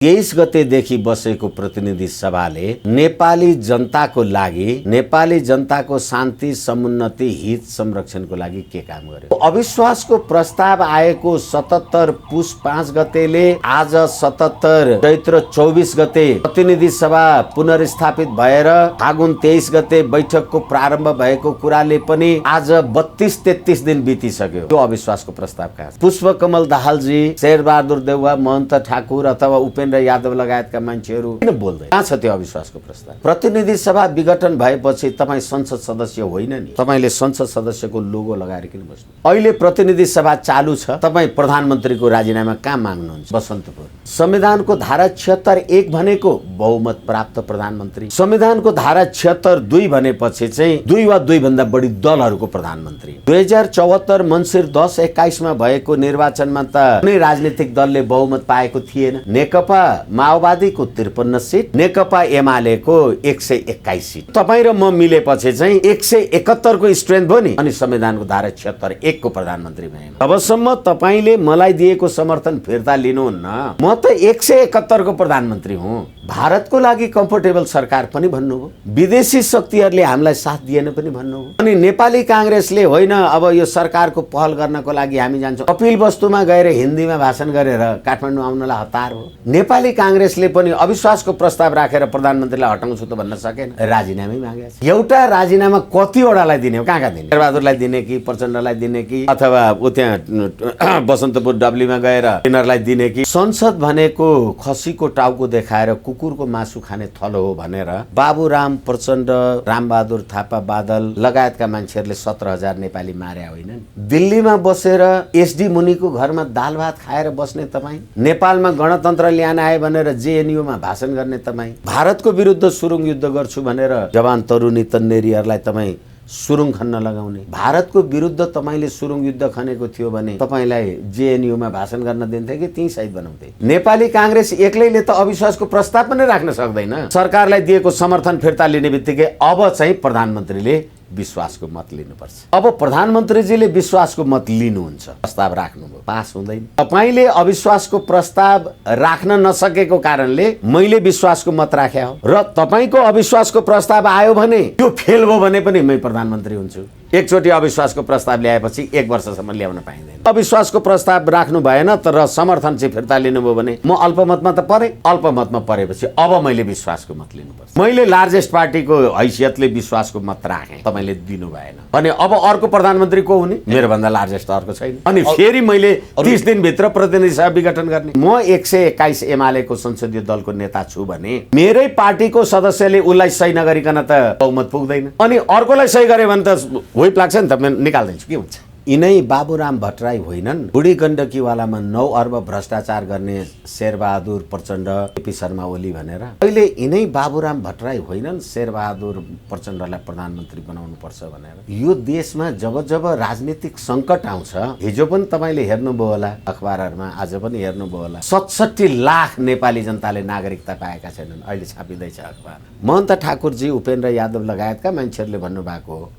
23 गतेदेखि बसेको प्रतिनिधि सभाले नेपाली जनताको लागि, नेपाली जनताको शान्ति, समुन्नति, हित संरक्षणको लागि के काम गर्यो? अविश्वासको प्रस्ताव आएको 77 पुस 5 गतेले आज 77 चैत्र 24 गते प्रतिनिधि सभा पुनर्स्थापित भएर फागुन 23 गते बैठकको प्रारम्भ भएको कुराले पनि आज 32-33 दिन बितिसक्यो। त्यो अविश्वासको प्रस्ताव कहाँ छ? पुष्पकमल दाहालजी, शेरबहादुर देउवा, महन्त ठाकुर अथवा उपेन्द्र यादव लगायतका मान्छेहरू किन बोल्दै? कहाँ छ त्यो अविश्वासको प्रस्ताव? प्रतिनिधि सभा विघटन भएपछि तपाईँ संसद सदस्य होइन नि, तपाईले संसद सदस्यको लोगो लगाएर किन बस्नु? अहिले प्रतिनिधि सभा चालु छ, तपाईँ प्रधानमन्त्रीको राजीनामा कहाँ माग्नुहुन्छ? बसन्तपुर। संविधानको धारा 76(1) भनेको बहुमत प्राप्त प्रधानमन्त्री, संविधानको धारा 76(2) भनेपछि चाहिँ 2 वा 2 भन्दा बढी दलहरूको प्रधानमन्त्री। 2074 मङ्सिर 10-21 मा भएको निर्वाचनमा त कुनै राजनीतिक दलले बहुमत पाएको थिएन। नेकपा माओवादीको 53 सिट, नेकपा एमालेको 121 सिट। तपाईँ र म मिलेपछि चाहिँ 171 को स्ट्रेन्थ भयो नि, अनि संविधानको धारा 76(1) को प्रधानमन्त्री भए। तबसम्म तपाईले मलाई दिएको समर्थन फिर्ता लिनुहुन्न, म त 171 को प्रधानमन्त्री हुँ। भारतको लागि कम्फर्टेबल सरकार पनि भन्नुभयो, विदेशी शक्तिहरूले हामीलाई साथ दिएन पनि भन्नुभयो। अनि नेपाली कांग्रेसले होइन अब यो सरकारको पहल गर्नको लागि हामी जान्छौँ, कपिल वस्तुमा गएर हिन्दीमा भाषण गरेर काठमाडौँ आउनलाई हतार हो। नेपाली कांग्रेसले पनि अविश्वासको प्रस्ताव राखेर प्रधानमन्त्रीलाई हटाउँछु त भन्न सकेन, राजीनामै मागेछ। एउटा राजीनामा कतिवटालाई दिने? कहाँ कहाँ दिने? शेरबहादुरलाई दिने कि प्रचण्डलाई दिने कि अथवा ऊ त्यहाँ बसन्तपुर डब्लीमा गएर तिनीहरूलाई दिने कि? संसद भनेको खसीको टाउको देखाएर कुकुरको मासु खाने थलो हो भनेर बाबुराम प्रचण्ड, रामबहादुर थापा बादल लगायतका मान्छेहरूले 17,000 नेपाली मारे होइन? दिल्लीमा बसेर एसडी मुनिको घरमा दाल भात खाएर बस्ने तपाईँ, नेपालमा गणतन्त्र ल्यान आए भनेर जेएनयू मा भाषण गर्ने तपाईँ, भारतको विरुद्ध सुरुङ युद्ध गर्छु भनेर जवान तरुणी तन्नेरीहरूलाई तपाईँ सुरुङ खन्न लगाउने, भारतको विरुद्ध तपाईले सुरुङ युद्ध खनेको थियो भने तपाईलाई जेएनयू मा भाषण गर्न दिन्थे कि त्यही सहित बनाउँथे? नेपाली कांग्रेस एक्लैले त अविश्वासको प्रस्ताव पनि राख्न सक्दैन। सरकारलाई दिएको समर्थन फिर्ता लिने बित्तिकै अब चाहिँ प्रधानमन्त्रीले विश्वासको मत लिनुपर्छ। अब प्रधानमन्त्रीजीले विश्वासको मत लिनुहुन्छ, प्रस्ताव राख्नुभयो, पास हुँदैन। तपाईले अविश्वासको प्रस्ताव राख्न नसकेको कारणले मैले विश्वासको मत राखे हो, र तपाईको अविश्वासको प्रस्ताव आयो भने त्यो फेल भयो भने पनि मै प्रधानमन्त्री हुन्छु। एकचोटि अविश्वासको प्रस्ताव ल्याएपछि 1 वर्षसम्म ल्याउन पाइँदैन। अविश्वासको प्रस्ताव राख्नु भएन तर समर्थन चाहिँ फिर्ता लिनुभयो भने म अल्पमतमा त परे, अल्पमतमा परेपछि अब मैले विश्वासको मत लिनुपर्छ। मैले लार्जेस्ट पार्टीको हैसियतले विश्वासको मत राखेँ, तपाईले दिनु भएन भने अब अर्को प्रधानमन्त्री को हुने? मेरो भन्दा लार्जेस्ट अर्को छैन। अनि फेरि मैले 30 दिनभित्र प्रतिनिधि सभा विघटन गर्ने। म 121 एमालेको संसदीय दलको नेता छु भने मेरै पार्टीको सदस्यले उसलाई सही नगरिकन त बहुमत पुग्दैन, अनि अर्कोलाई सही गरे भने त व्हिप लाग्छ नि त, म निकाल्दिन्छु। के हुन्छ? यिनै बाबुराम भट्टराई होइनन्? बुढी गण्डकीवालामा 9 अर्ब भ्रष्टाचार गर्ने शेरबहादुर प्रचण्ड, केपी शर्मा ओली भनेर अहिले यिनै बाबुराम भट्टराई होइनन् शेरबहादुर प्रचण्डलाई प्रधानमन्त्री बनाउनु पर्छ भनेर? यो देशमा जब जब राजनीतिक सङ्कट आउँछ, हिजो पनि तपाईले हेर्नुभयो होला अखबारहरुमा, आज पनि हेर्नुभयो होला, 67 लाख नेपाली जनताले नागरिकता पाएका छैनन्। अहिले छापिँदैछ अखबार। महन्त ठाकुरजी, उपेन्द्र यादव लगायतका मान्छेहरूले भन्नुभएको हो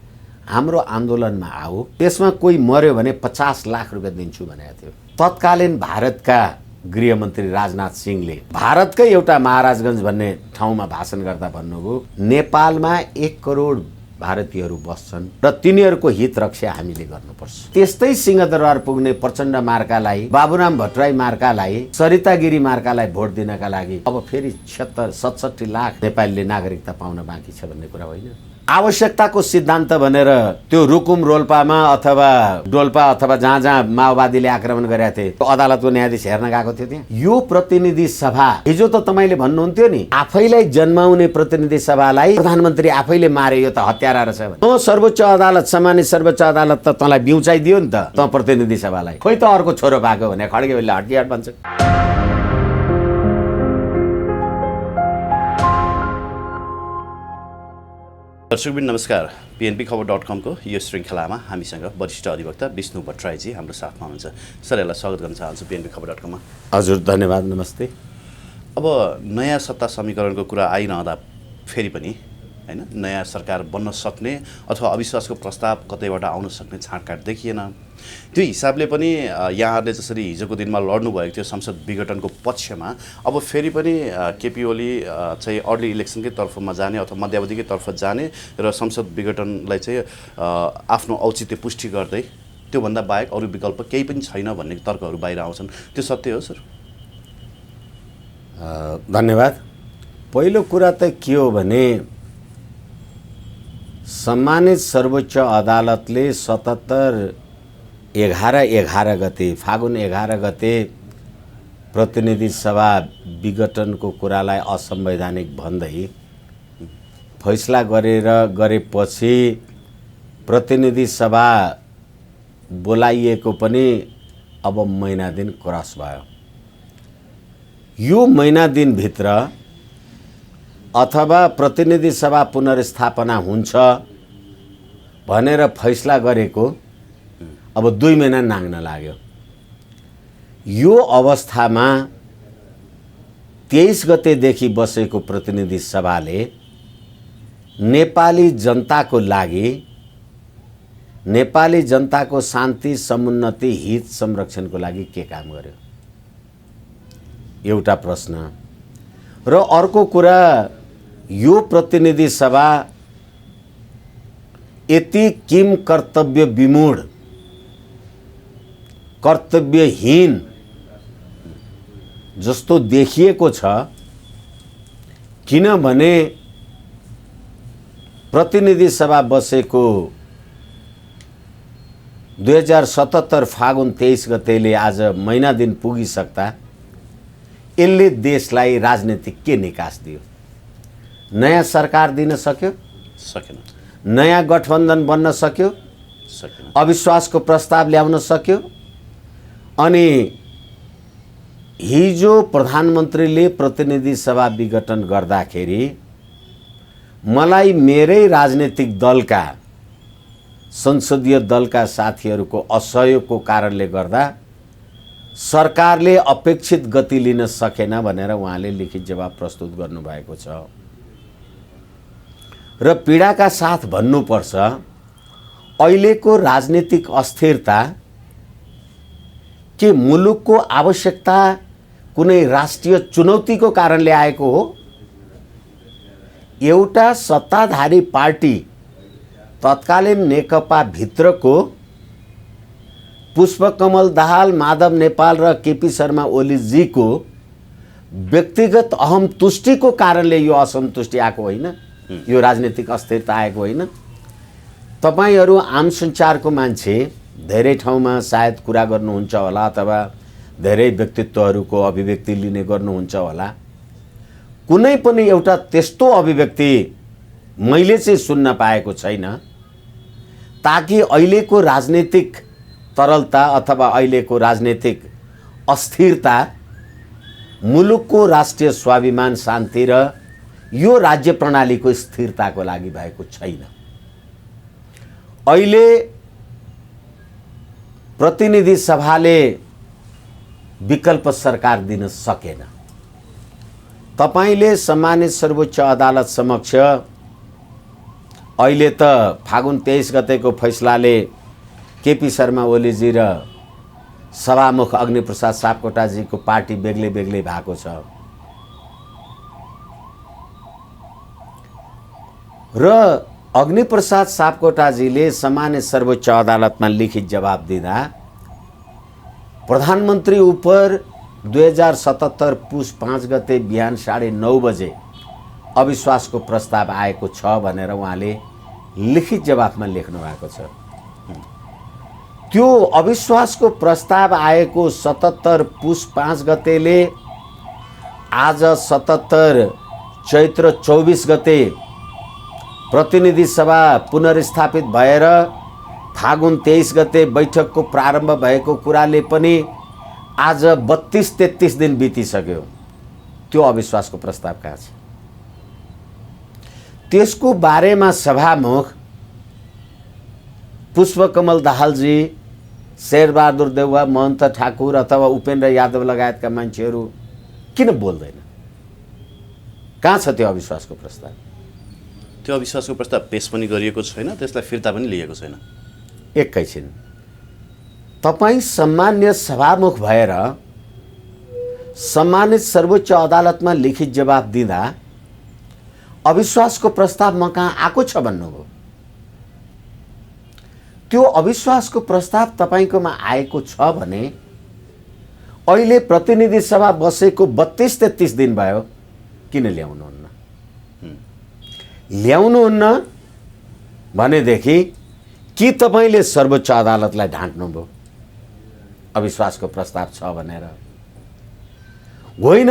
हाम्रो आन्दोलनमा आऊ, त्यसमा कोही मर्यो भने 50 लाख रुपियाँ दिन्छु भनेको थियो। तत्कालीन भारतका गृहमन्त्री राजनाथ सिंहले भारतकै एउटा महाराजगञ्ज भन्ने ठाउँमा भाषण गर्दा भन्नुभयो नेपालमा 1 करोड भारतीयहरू बस्छन् र तिनीहरूको हित रक्षा हामीले गर्नुपर्छ। त्यस्तै सिंहदरबार पुग्ने प्रचण्ड मार्कालाई, बाबुराम भट्टराई मार्कालाई, सरिता गिरी मार्कालाई भोट दिनका लागि अब फेरि 67 लाख नेपालीले नागरिकता पाउन बाँकी छ भन्ने कुरा होइन। आवश्यकताको सिद्धान्त भनेर त्यो रुकुम रोल्पामा अथवा डोल्पा अथवा जहाँ जहाँ माओवादीले आक्रमण गरेका थिए अदालतको न्यायाधीश हेर्न गएको थियो त्यहाँ। यो प्रतिनिधि सभा हिजो त तपाईले भन्नुहुन्थ्यो नि, आफैलाई जन्माउने प्रतिनिधि सभालाई प्रधानमन्त्री आफैले मारे, यो त हत्यारा रहेछ भने त सर्वोच्च अदालत, सामान्य सर्वोच्च अदालत त तँलाई बिउचाइदियो नि त प्रतिनिधि सभालाई। खोइ त अर्को छोरो भएको भने खड्गेले हटियाट भन्छ। दर्शकबिन नमस्कार, PNBखबर.com को यो श्रृङ्खलामा हामीसँग वरिष्ठ अधिवक्ता विष्णु भट्टराईजी हाम्रो साथमा हुनुहुन्छ। सर, यसलाई स्वागत गर्न चाहन्छु PNBखबर.com मा। हजुर, धन्यवाद, नमस्ते। अब नयाँ सत्ता समीकरणको कुरा आइरहँदा फेरि पनि हैन, नयाँ सरकार बन्न सक्ने अथवा अविश्वासको प्रस्ताव कतैबाट आउन सक्ने छाँटकाँट देखिएन। त्यो हिसाबले पनि यहाँहरूले जसरी हिजोको दिनमा लड्नु भएको थियो संसद विघटनको पक्षमा, अब फेरि पनि केपी ओली चाहिँ अर्ली इलेक्सनकै तर्फमा जाने अथवा मध्यावधिकै तर्फ जाने र संसद विघटनलाई चाहिँ आफ्नो औचित्य पुष्टि गर्दै त्योभन्दा बाहेक अरू विकल्प केही पनि छैन भन्ने तर्कहरू बाहिर आउँछन्। त्यो सत्य हो सर? धन्यवाद। पहिलो कुरा त के हो भने सम्मानित सर्वोच्च अदालतले 77/11 गते फागुन 11 गते प्रतिनिधि सभा विघटनको कुरालाई असंवैधानिक भन्दै फैसला गरेपछि प्रतिनिधि सभा बोलाइएको पनि अब महिना दिन क्रस भयो। यो महिना दिनभित्र अथवा प्रतिनिधि सभा पुनर्स्थापना हुन्छ भनेर फैसला गरेको अब 2 महिना नाग्न लाग्यो। यो अवस्थामा 23 गतेदेखि बसेको प्रतिनिधि सभाले नेपाली जनताको लागि, नेपाली जनताको शान्ति, समुन्नति, हित संरक्षणको लागि के काम गर्यो? एउटा प्रश्न। र अर्को कुरा, यो प्रतिनिधि सभा यति किम कर्तव्य विमूढ, कर्तव्यहीन जस्तो देखिएको छ, किनभने प्रतिनिधि सभा बसेको 2077 फागुन 23 गतेले आज महिना दिन पुगिसक्दा यसले देशलाई राजनीतिक के निकास दियो? नयाँ सरकार दिन सक्यो? सकेन। नयाँ गठबन्धन बन्न सक्यो? सकेन। अविश्वासको प्रस्ताव ल्याउन सक्यो? अनि हिजो प्रधानमन्त्रीले प्रतिनिधि सभा विघटन गर्दाखेरि मलाई मेरै राजनीतिक दलका, संसदीय दलका साथीहरूको असहयोगको कारणले गर्दा सरकारले अपेक्षित गति लिन सकेन भनेर उहाँले लिखित जवाब प्रस्तुत गर्नुभएको छ। र पीडाका साथ भन्नुपर्छ, अहिलेको राजनीतिक अस्थिरता के मुलुकको आवश्यकता कुनै राष्ट्रिय चुनौतीको कारणले आएको हो? एउटा सत्ताधारी पार्टी तत्कालीन नेकपा भित्रको पुष्पकमल दाहाल, माधव नेपाल र केपी शर्मा ओलीजीको व्यक्तिगत अहम तुष्टिको कारणले यो असन्तुष्टि आएको होइन, यो राजनीतिक अस्थिरता आएको होइन। तपाईहरू आम सञ्चारको मान्छे, धेरै ठाउँमा सायद कुरा गर्नुहुन्छ होला अथवा धेरै व्यक्तित्वहरूको अभिव्यक्ति लिने गर्नुहुन्छ होला। कुनै पनि एउटा त्यस्तो अभिव्यक्ति मैले चाहिँ सुन्न पाएको छैन ताकि अहिलेको राजनीतिक तरलता अथवा अहिलेको राजनीतिक अस्थिरता मुलुकको राष्ट्रिय स्वाभिमान, शान्ति र यो राज्य प्रणालीको स्थिरताको लागि भएको छैन। अहिले प्रतिनिधि सभाले विकल्प सरकार दिन सकेन। तपाईले सम्मानित सर्वोच्च अदालत समक्ष अहिले त फागुन 23 गतेको फैसलाले केपी शर्मा ओलीजी र सभामुख अग्निप्रसाद सापकोटाजीको पार्टी बेग्लै बेग्लै भएको छ र अग्निप्रसाद सापकोटाजीले सम्मानित सर्वोच्च अदालतमा लिखित जवाब दिँदा प्रधानमन्त्री उपर 2077 पुस 5 गते बिहान 9:30 बजे अविश्वासको प्रस्ताव आएको छ भनेर उहाँले लिखित जवाफमा लेख्नु भएको छ। त्यो अविश्वासको प्रस्ताव आएको 77 पुस 5 गतेले आज 77 चैत्र 24 गते प्रतिनिधि सभा पुनर्स्थापित भएर फागुन 23 गते बैठकको प्रारम्भ भएको कुराले पनि आज 32-33 दिन बितिसक्यो। त्यो अविश्वासको प्रस्ताव कहाँ छ? त्यसको बारेमा सभामुख पुष्पकमल दाहालजी, शेरबहादुर देउवा, महन्त ठाकुर अथवा उपेन्द्र यादव लगायतका मान्छेहरू किन बोल्दैन? कहाँ छ त्यो अविश्वासको प्रस्ताव? त्यो अविश्वासको प्रस्ताव पेश पनि गरिएको छैन, त्यसलाई फिर्ता पनि लिएको छैन। एकैछिन, तपाईँ सम्मान्य सभामुख भएर सम्मानित सर्वोच्च अदालतमा लिखित जवाब दिँदा अविश्वासको प्रस्ताव म कहाँ आएको छ भन्नुभयो। त्यो अविश्वासको प्रस्ताव तपाईँकोमा आएको छ भने अहिले प्रतिनिधि सभा बसेको 32-33 दिन भयो, किन ल्याउनुहुन्न? ल्याउनुहुन्न भनेदेखि कि तपाईँले सर्वोच्च अदालतलाई ढाँट्नुभयो अविश्वासको प्रस्ताव छ भनेर? होइन,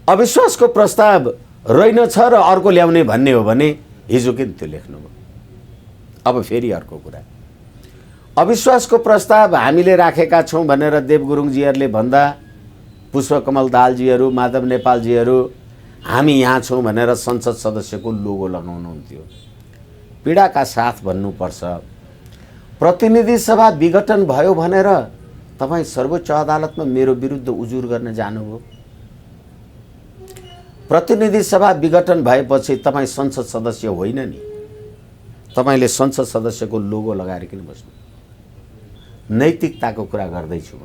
अविश्वासको प्रस्ताव रहेनछ र अर्को ल्याउने भन्ने हो भने हिजो किन त्यो लेख्नुभयो? अब फेरि अर्को कुरा, अविश्वासको प्रस्ताव हामीले राखेका छौँ भनेर देव गुरुङजीहरूले भन्दा पुष्पकमल दाहालजीहरू, माधव नेपालजीहरू हामी यहाँ छौँ भनेर संसद सदस्यको लोगो लगाउनुहुन्थ्यो। पीडाका साथ भन्नुपर्छ, प्रतिनिधि सभा विघटन भयो भनेर तपाईँ सर्वोच्च अदालतमा मेरो विरुद्ध उजुर गर्न जानुभयो। प्रतिनिधि सभा विघटन भएपछि तपाईँ संसद सदस्य होइन नि, तपाईले संसद सदस्यको लोगो लगाएर किन बस्नु? नैतिकताको कुरा गर्दैछु म।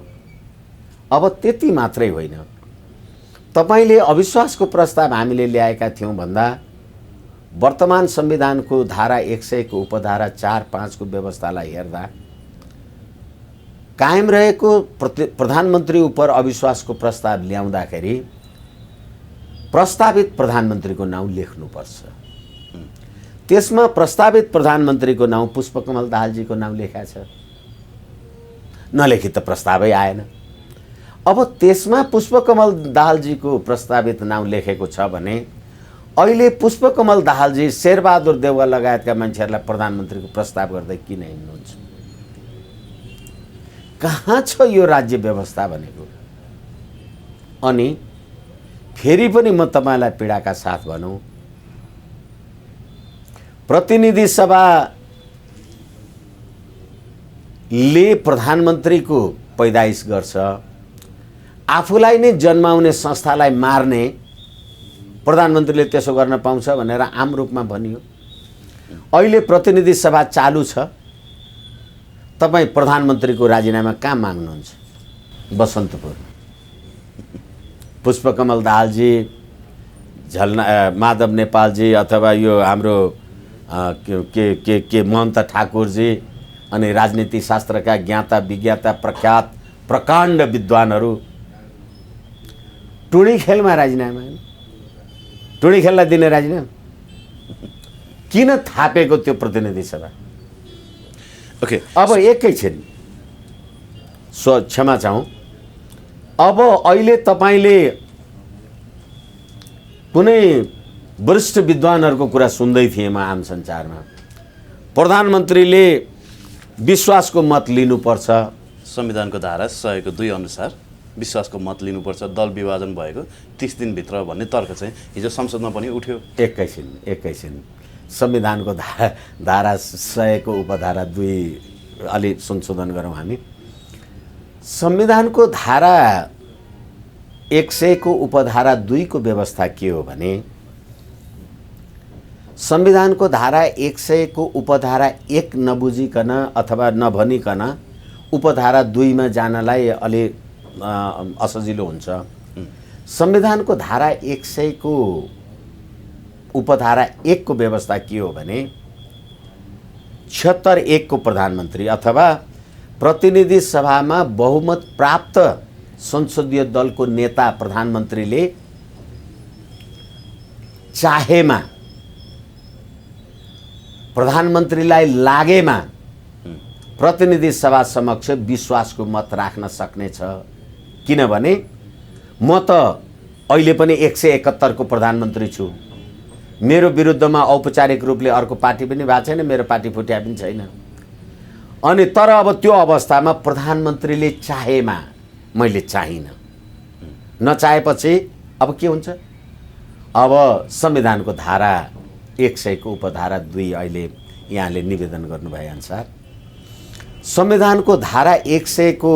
अब त्यति मात्रै होइन, तपाईले अविश्वासको प्रस्ताव हामीले ल्याएका थियौँ भन्दा वर्तमान संविधानको धारा 100 को उपधारा 4-5 को व्यवस्थालाई हेर्दा कायम रहेको प्रधानमन्त्री उप अविश्वासको प्रस्ताव ल्याउँदाखेरि प्रस्तावित प्रधानमन्त्रीको नाउँ लेख्नुपर्छ। त्यसमा प्रस्तावित प्रधानमन्त्रीको नाउँ पुष्पकमल दाहालजीको नाउँ लेखा छ, नलेखी त प्रस्तावै आएन। अब त्यसमा पुष्पकमल दाहालजीको प्रस्तावित नाउँ लेखेको छ भने अहिले पुष्पकमल दाहालजी, शेरबहादुर देउवा लगायतका मान्छेहरूलाई प्रधानमन्त्रीको प्रस्ताव गर्दै किन हिँड्नुहुन्छ? कहाँ छ यो राज्य व्यवस्था भनेको? अनि फेरि पनि म तपाईलाई पीडाका साथ भनौँ, प्रतिनिधि सभाले प्रधानमन्त्रीको पैदाइश गर्छ, आफूलाई नै जन्माउने संस्थालाई मार्ने प्रधानमन्त्रीले त्यसो गर्न पाउँछ भनेर आम रूपमा भनियो। अहिले प्रतिनिधि सभा चालु छ, तपाईँ प्रधानमन्त्रीको राजीनामा कहाँ माग्नुहुन्छ? बसन्तपुर। पुष्पकमल दाहालजी, माधव नेपालजी अथवा यो हाम्रो के महन्त ठाकुरजी अनि राजनीति शास्त्रका ज्ञाता विज्ञाता प्रख्यात प्रकाण्ड विद्वानहरू टुणी खेलमा राजीनामा, टुणी खेललाई दिने राजीनामा किन थापेको त्यो प्रतिनिधि सभा? ओके, अब एकैछिन क्षमा चाहौँ। अब अहिले तपाईले कुनै वरिष्ठ विद्वानहरूको कुरा सुन्दै थिएँ म आम सञ्चारमा, प्रधानमन्त्रीले विश्वासको मत लिनुपर्छ, संविधानको धारा 100 को 2 अनुसार विश्वासको मत लिनुपर्छ, दल विभाजन भएको 30 दिनभित्र भन्ने तर्क चाहिँ हिजो संसदमा पनि उठ्यो। एकैछिन संविधानको धारा 100 को उपधारा 2 अलि संशोधन गरौँ हामी। संविधानको धारा 100 को उपधारा 2 को व्यवस्था के हो भने संविधानको धारा 100 को उपधारा 1 नबुझिकन अथवा नभनिकन उपधारा 2 मा जानलाई अलि असजिलो हुन्छ। संविधानको धारा 100 को उपधारा 1 को व्यवस्था के हो भने 76-1 को प्रधानमन्त्री अथवा प्रतिनिधि सभामा बहुमत प्राप्त संसदीय दलको नेता प्रधानमन्त्रीले चाहेमा, प्रधानमन्त्रीलाई लागेमा प्रतिनिधि सभा समक्ष विश्वासको मत राख्न सक्नेछ। किनभने म त अहिले पनि 171 को प्रधानमन्त्री छु, मेरो विरुद्धमा औपचारिक रूपले अर्को पार्टी पनि भएको छैन, मेरो पार्टी फुट्या पनि छैन। अनि तर अब त्यो अवस्थामा प्रधानमन्त्रीले चाहेमा मैले चाहिनँ, नचाहेपछि अब के हुन्छ? अब संविधानको धारा 100 को उपधारा 2 अहिले यहाँले निवेदन गर्नुभए अनुसार संविधानको धारा 100 को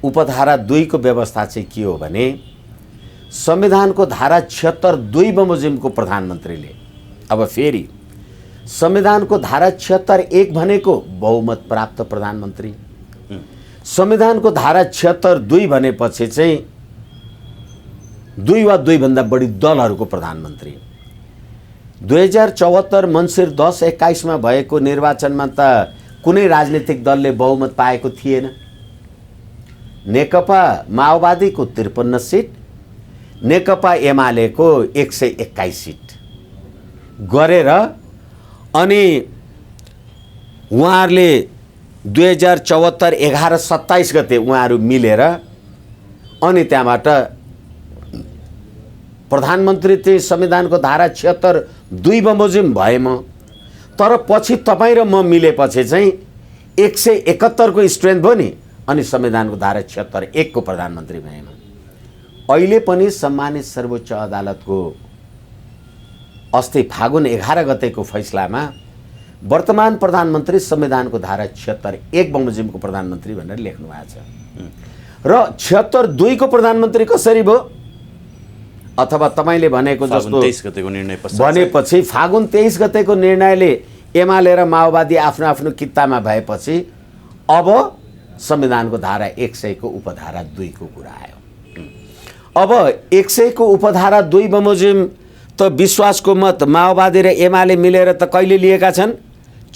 उपधारा 2 को व्यवस्था चाहिँ के हो भने संविधानको धारा 76(2) बमोजिमको प्रधानमन्त्रीले अब फेरि संविधानको धारा 76(1) भनेको बहुमत प्राप्त प्रधानमन्त्री, संविधानको धारा 76(2) भनेपछि चाहिँ 2 वा 2 भन्दा बढी दलहरूको प्रधानमन्त्री। 2074 मङ्सिर 10-21 मा भएको निर्वाचनमा त कुनै राजनीतिक दलले बहुमत पाएको थिएन। नेकपा माओवादीको 53 सिट, नेकपा एमालेको 121 सिट गरेर अनि उहाँहरूले 2074 11-27 गते उहाँहरू मिलेर अनि त्यहाँबाट प्रधानमन्त्री चाहिँ संविधानको धारा 76(2) बमोजिम भए म। तर पछि तपाईँ र म मिलेपछि चाहिँ 171 को स्ट्रेन्थ भयो नि, अनि संविधानको धारा 76(1) को प्रधानमन्त्री भए म। अहिले पनि सम्मानित सर्वोच्च अदालतको अस्ति फागुन 11 गतेको फैसलामा वर्तमान प्रधानमन्त्री संविधानको धारा 76(1) बमोजिमको प्रधानमन्त्री भनेर लेख्नु भएको छ। र 76(2) को प्रधानमन्त्री कसरी भयो? अथवा तपाईँले भनेको जस्तो 23 गतेको निर्णय पश्चात भनेपछि फागुन 23 गतेको निर्णयले एमाले र माओवादी आफ्नो आफ्नो कित्तामा भएपछि अब संविधानको धारा 100 को उपधारा 2 को कुरा आयो। अब 100 को उपधारा 2 बमोजिम त विश्वासको मत माओवादी र एमाले मिलेर त कहिले लिएका छन्?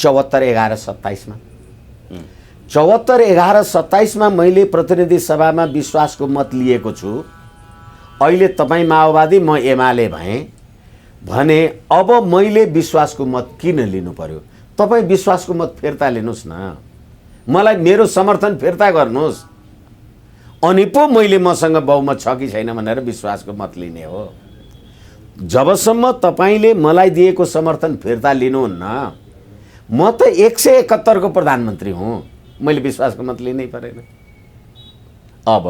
74-11-27 मा। 74-11-27 मा मैले प्रतिनिधि सभामा विश्वासको मत लिएको छु। अहिले तपाईँ माओवादी म एमाले भएँ भने अब मैले विश्वासको मत किन लिनु पर्यो? तपाईँ विश्वासको मत फिर्ता लिनुहोस् न, मलाई मेरो समर्थन फिर्ता गर्नुहोस्, अनि पो मैले मसँग बहुमत छ कि छैन भनेर विश्वासको मत लिने हो। जबसम्म तपाईँले मलाई दिएको समर्थन फिर्ता लिनुहुन्न, म त 171 को प्रधानमन्त्री हुँ, मैले विश्वासको मत लिनै परेन। अब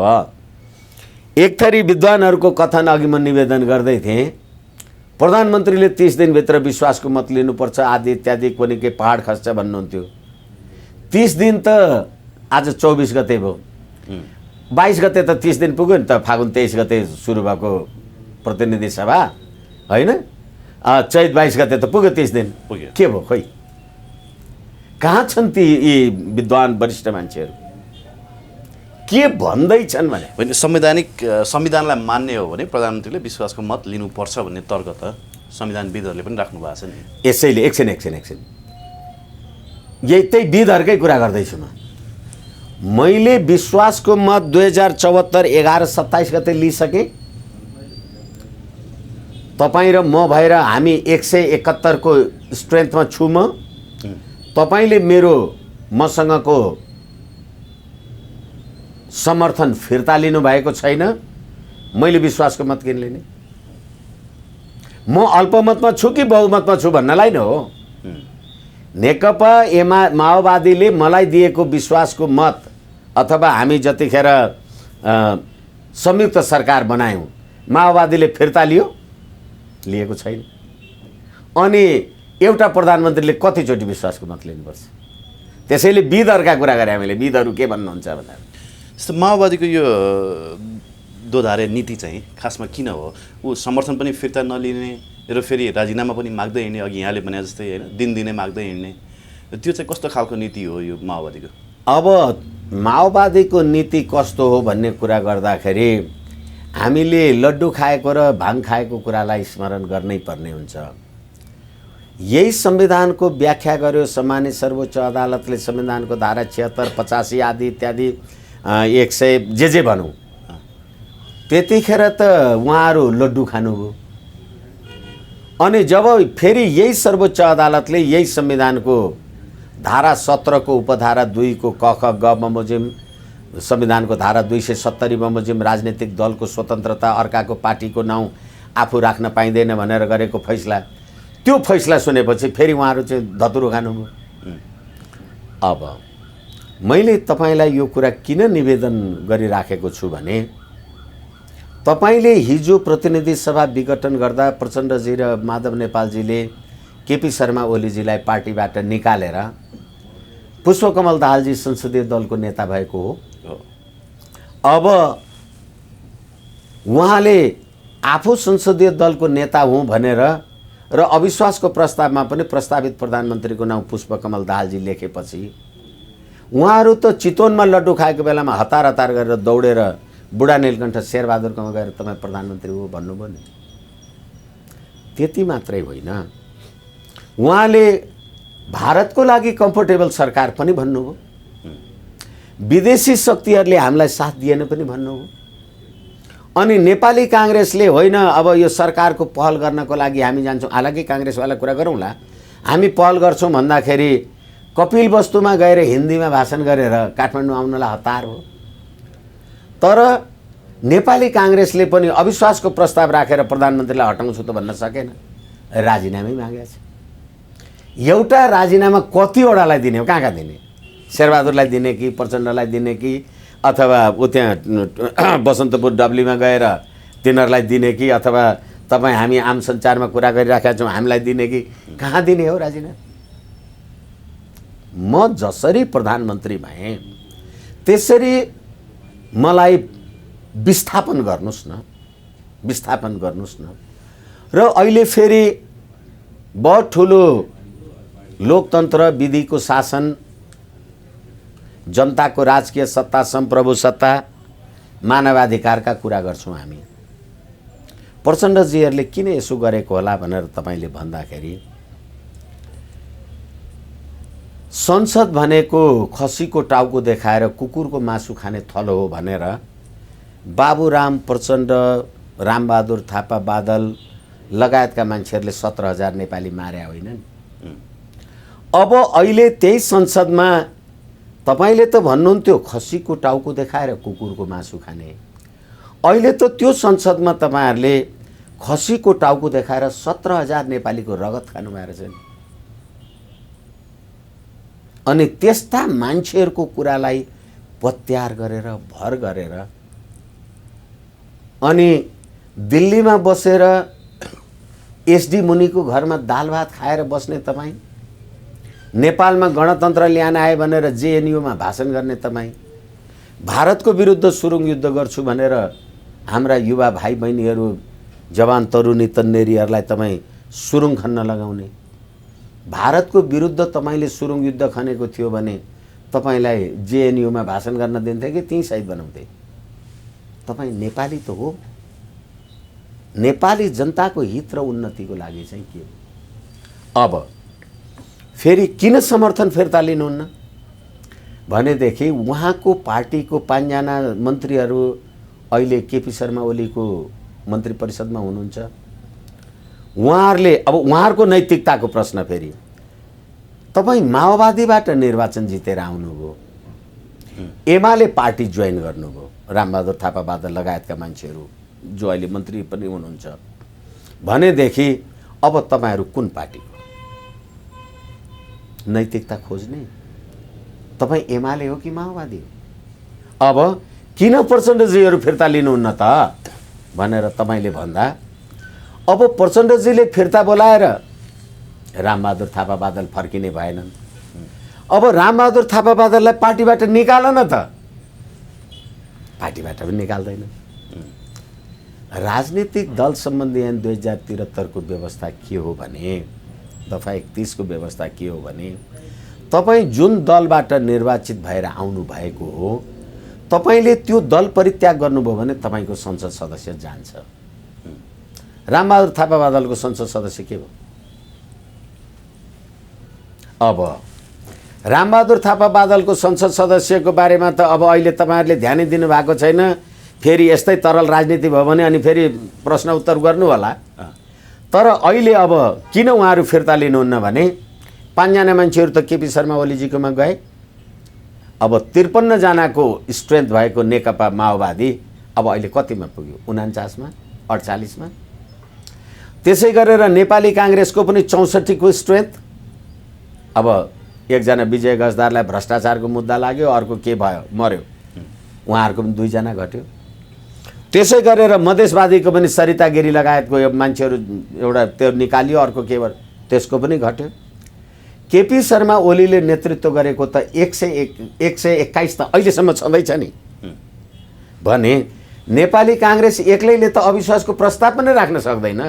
एक थरी विद्वानहरूको कथन अघि म निवेदन गर्दै थिएँ, प्रधानमन्त्रीले 30 दिनभित्र विश्वासको मत लिनुपर्छ आदि इत्यादि कुनै के पहाड खस्छ भन्नुहुन्थ्यो। 30 दिन त आज 24 गते भयो, 22 गते त 30 दिन पुग्यो नि त, फागुन 23 गते सुरु भएको प्रतिनिधि सभा होइन, चैत 22 गते त पुग्यो 30 दिन पुग्यो। के भयो खोइ? कहाँ छन् ती यी विद्वान वरिष्ठ मान्छेहरू? के भन्दैछन् भने होइन, संविधानलाई मान्ने हो भने प्रधानमन्त्रीले विश्वासको मत लिनुपर्छ भन्ने तर्क त संविधानविदहरूले पनि राख्नु भएको छ नि। यसैले एकछिन यही त्यही विधहरूकै कुरा गर्दैछु म। मैले विश्वासको मत 2074-11-27 गते लिइसकेँ। तपाईँ र म भएर हामी 171 को स्ट्रेन्थमा छु म। तपाईँले मेरो मसँगको समर्थन फिर्ता लिनु भएको छैन, मैले विश्वासको मत किन लिने? म अल्पमतमा छु कि बहुमतमा छु भन्नलाई न हो। नेकपा माओवादीले मलाई दिएको विश्वासको मत अथवा हामी जतिखेर संयुक्त सरकार बनायौँ, माओवादीले फिर्ता लिएको छैन। अनि एउटा प्रधानमन्त्रीले कतिचोटि विश्वासको मत लिनुपर्छ? त्यसैले विधहरूका कुरा गरे हामीले, विधहरू के भन्नुहुन्छ भनेर। जस्तो माओवादीको यो दोधारे नीति चाहिँ खासमा किन हो? ऊ समर्थन पनि फिर्ता नलिने र फेरि राजीनामा पनि माग्दै हिँड्ने, अघि यहाँले भने जस्तै होइन, दिनदिनै माग्दै हिँड्ने, त्यो चाहिँ कस्तो खालको नीति हो यो माओवादीको? अब माओवादीको नीति कस्तो हो भन्ने कुरा गर्दाखेरि हामीले लड्डु खाएको र भाङ खाएको कुरालाई स्मरण गर्नै पर्ने हुन्छ। यही संविधानको व्याख्या गर्यो सम्मानित सर्वोच्च अदालतले, संविधानको धारा 76, 85 आदि इत्यादि 100 जे भनौँ, त्यतिखेर त उहाँहरू लड्डु खानुभयो। अनि जब फेरि यही सर्वोच्च अदालतले यही संविधानको धारा 17 को उपधारा 2 को क ख ग बमोजिम, संविधानको धारा 270 बमोजिम राजनीतिक दलको स्वतन्त्रता, अर्काको पार्टीको नाउँ आफू राख्न पाइँदैन भनेर गरेको फैसला, त्यो फैसला सुनेपछि फेरि उहाँहरू चाहिँ धतुरो खानुभयो। अब मैले तपाईँलाई यो कुरा किन निवेदन गरिराखेको छु भने तपाईँले हिजो प्रतिनिधि सभा विघटन गर्दा प्रचण्डजी र माधव नेपालजीले केपी शर्मा ओलीजीलाई पार्टीबाट निकालेर पुष्पकमल दाहालजी संसदीय दलको नेता भएको हो। अब उहाँले आफू संसदीय दलको नेता हुँ भनेर र अविश्वासको प्रस्तावमा पनि प्रस्तावित प्रधानमन्त्रीको नाउँ पुष्पकमल दाहालजी लेखेपछि उहाँहरू त चितवनमा लड्डु खाएको बेलामा हतार हतार गरेर दौडेर बुढा नीलकण्ठ शेरबहादुरकोमा गएर तपाईँ प्रधानमन्त्री हो भन्नुभयो नि। त्यति मात्रै होइन, उहाँले भारतको लागि कम्फर्टेबल सरकार पनि भन्नुभयो, विदेशी शक्तिहरूले हामीलाई साथ दिएन पनि भन्नुभयो। अनि नेपाली काङ्ग्रेसले होइन अब यो सरकारको पहल गर्नको लागि हामी जान्छौँ, हालाकि काङ्ग्रेसवाला कुरा गरौँला, हामी पहल गर्छौँ भन्दाखेरि कपिल वस्तुमा गएर हिन्दीमा भाषण गरेर काठमाडौँ आउनलाई हतार हो। तर नेपाली काङ्ग्रेसले पनि अविश्वासको प्रस्ताव राखेर प्रधानमन्त्रीलाई हटाउँछु त भन्न सकेन, राजीनामै मागेको छ। एउटा राजीनामा कतिवटालाई दिने हो, कहाँ कहाँ दिने? शेरबहादुरलाई दिने कि प्रचण्डलाई दिने कि अथवा ऊ त्यहाँ बसन्तपुर डब्लीमा गएर तिनीहरूलाई दिने कि अथवा तपाईँ हामी आम सञ्चारमा कुरा गरिराखेका छौँ हामीलाई दिने कि कहाँ दिने हो राजीनामा? म जसरी प्रधानमन्त्री भएँ त्यसरी मलाई विस्थापन गर्नुहोस् न, विस्थापन गर्नुहोस् न। र अहिले फेरि बहुत ठुलो लोकतन्त्र, विधिको शासन, जनताको राजकीय सत्ता, सम्प्रभु सत्ता, मानवाधिकारका कुरा गर्छौँ हामी। प्रचण्डजीहरूले किन यसो गरेको होला भनेर तपाईँले भन्दाखेरि संसद भनेको खसीको टाउको देखाएर कुकुरको मासु खाने थलो हो भनेर बाबुराम प्रचण्ड, रामबहादुर थापा बादल लगायतका मान्छेहरूले 17,000 नेपाली मारे होइनन्। अब अहिले त्यही संसदमा तपाईले त भन्नुहुन्थ्यो खसीको टाउको देखाएर कुकुरको मासु खाने, अहिले त त्यो संसदमा तपाईहरुले खसीको टाउको देखाएर 17,000 नेपालीको रगत खानु भएको छ। अनि त्यस्ता मान्छेहरुको कुरालाई पत्यार गरेर भर गरेर अनि दिल्लीमा बसेर एसडी मुनिको घरमा दाल भात खाएर बस्ने तपाई, नेपालमा गणतन्त्र ल्यान आए भनेर जेएनयूमा भाषण गर्ने तपाई, भारतको विरुद्ध सुरुङ युद्ध गर्छु भनेर हाम्रा युवा भाइ बहिनीहरु, जवान तरुणी तन्नेरीहरुलाई तपाई सुरुङ खन्न लगाउने, भारतको विरुद्ध तपाईले सुरुङ युद्ध खनेको थियो भने तपाईलाई जेएनयूमा भाषण गर्न दिन्थे कि त्यही शहीद बनाउँथे? तपाई नेपाली त हो, नेपाली जनताको हित र उन्नतिको लागि चाहिँ के हो? अब फेरि किन समर्थन फिर्ता लिनुहुन्न भनेदेखि उहाँको पार्टीको 5 जना मन्त्रीहरु अहिले केपी शर्मा ओलीको मन्त्री परिषदमा हुनुहुन्छ। उहाँहरुले अब उहाँहरुको नैतिकताको प्रश्न, फेरि तपाई माओवादीबाट निर्वाचन जितेर आउनुभयो, एमाले पार्टी जोइन गर्नुभयो, रामबहादुर थापा बादल लगायतका मान्छेहरु जो अहिले मन्त्री पनि हुनुहुन्छ भनेदेखि अब तपाईहरु कुन पार्टीको नैतिकता खोज्ने? तपाई एमाले हो कि माओवादी हो? अब किन प्रचण्डजीहरु फिर्ता लिनुहुन्न त भनेर तपाईले भन्दा अब प्रचण्डजीले फिर्ता बोलाएर रामबहादुर थापा बादल फर्किने भएनन्। अब रामबहादुर थापा बादललाई पार्टीबाट निकाल न त, पार्टीबाट पनि निकाल्दैन। राजनीतिक दल सम्बन्धी ऐन 2073 को व्यवस्था के हो भने, दफा 31 को व्यवस्था के हो भने तपाई जुन दलबाट निर्वाचित भएर आउनु भएको हो तपाईले त्यो दल परित्याग गर्नुभयो भने तपाईको संसद सदस्य जान्छ। रामबहादुर थापा बादलको संसद सदस्य के भयो? अब रामबहादुर थापा बादलको संसद सदस्यको बारेमा त अब अहिले तपाईहरुले ध्यान दिनु भएको छैन। फेरि यस्तै तरल राजनीति भयो भने अनि फेरि प्रश्न उत्तर गर्नु होला। तर अहिले अब किन उहाँहरु फिर्ता लिनुहुन्न भने 5 जना मान्छेहरु त केपी शर्मा ओलीजीकोमा गए। अब 53 जनाको स्ट्रेन्थ भएको नेकपा माओवादी अब अहिले कतिमा पुग्यो? 49 मा, 48 मा। त्यसै गरेर नेपाली कांग्रेसको पनि 64 को स्ट्रेन्थ। अब एकजना विजय गजदारलाई भ्रष्टाचारको मुद्दा लाग्यो, अर्को के भयो, मर्यो, उहाँहरुको पनि 2 जना घट्यो। त्यसै गरेर मधेसवादीको पनि सरिता गिरी लगायतको मान्छेहरु एउटा त्यो निकालियो, अर्को के भयो, त्यसको पनि घट्यो। केपी शर्मा ओलीले नेतृत्व गरेको त 121 त अहिलेसम्म छँदैछ नि भने नेपाली कांग्रेस एक्लैले त अविश्वासको प्रस्ताव पनि राख्न सक्दैन।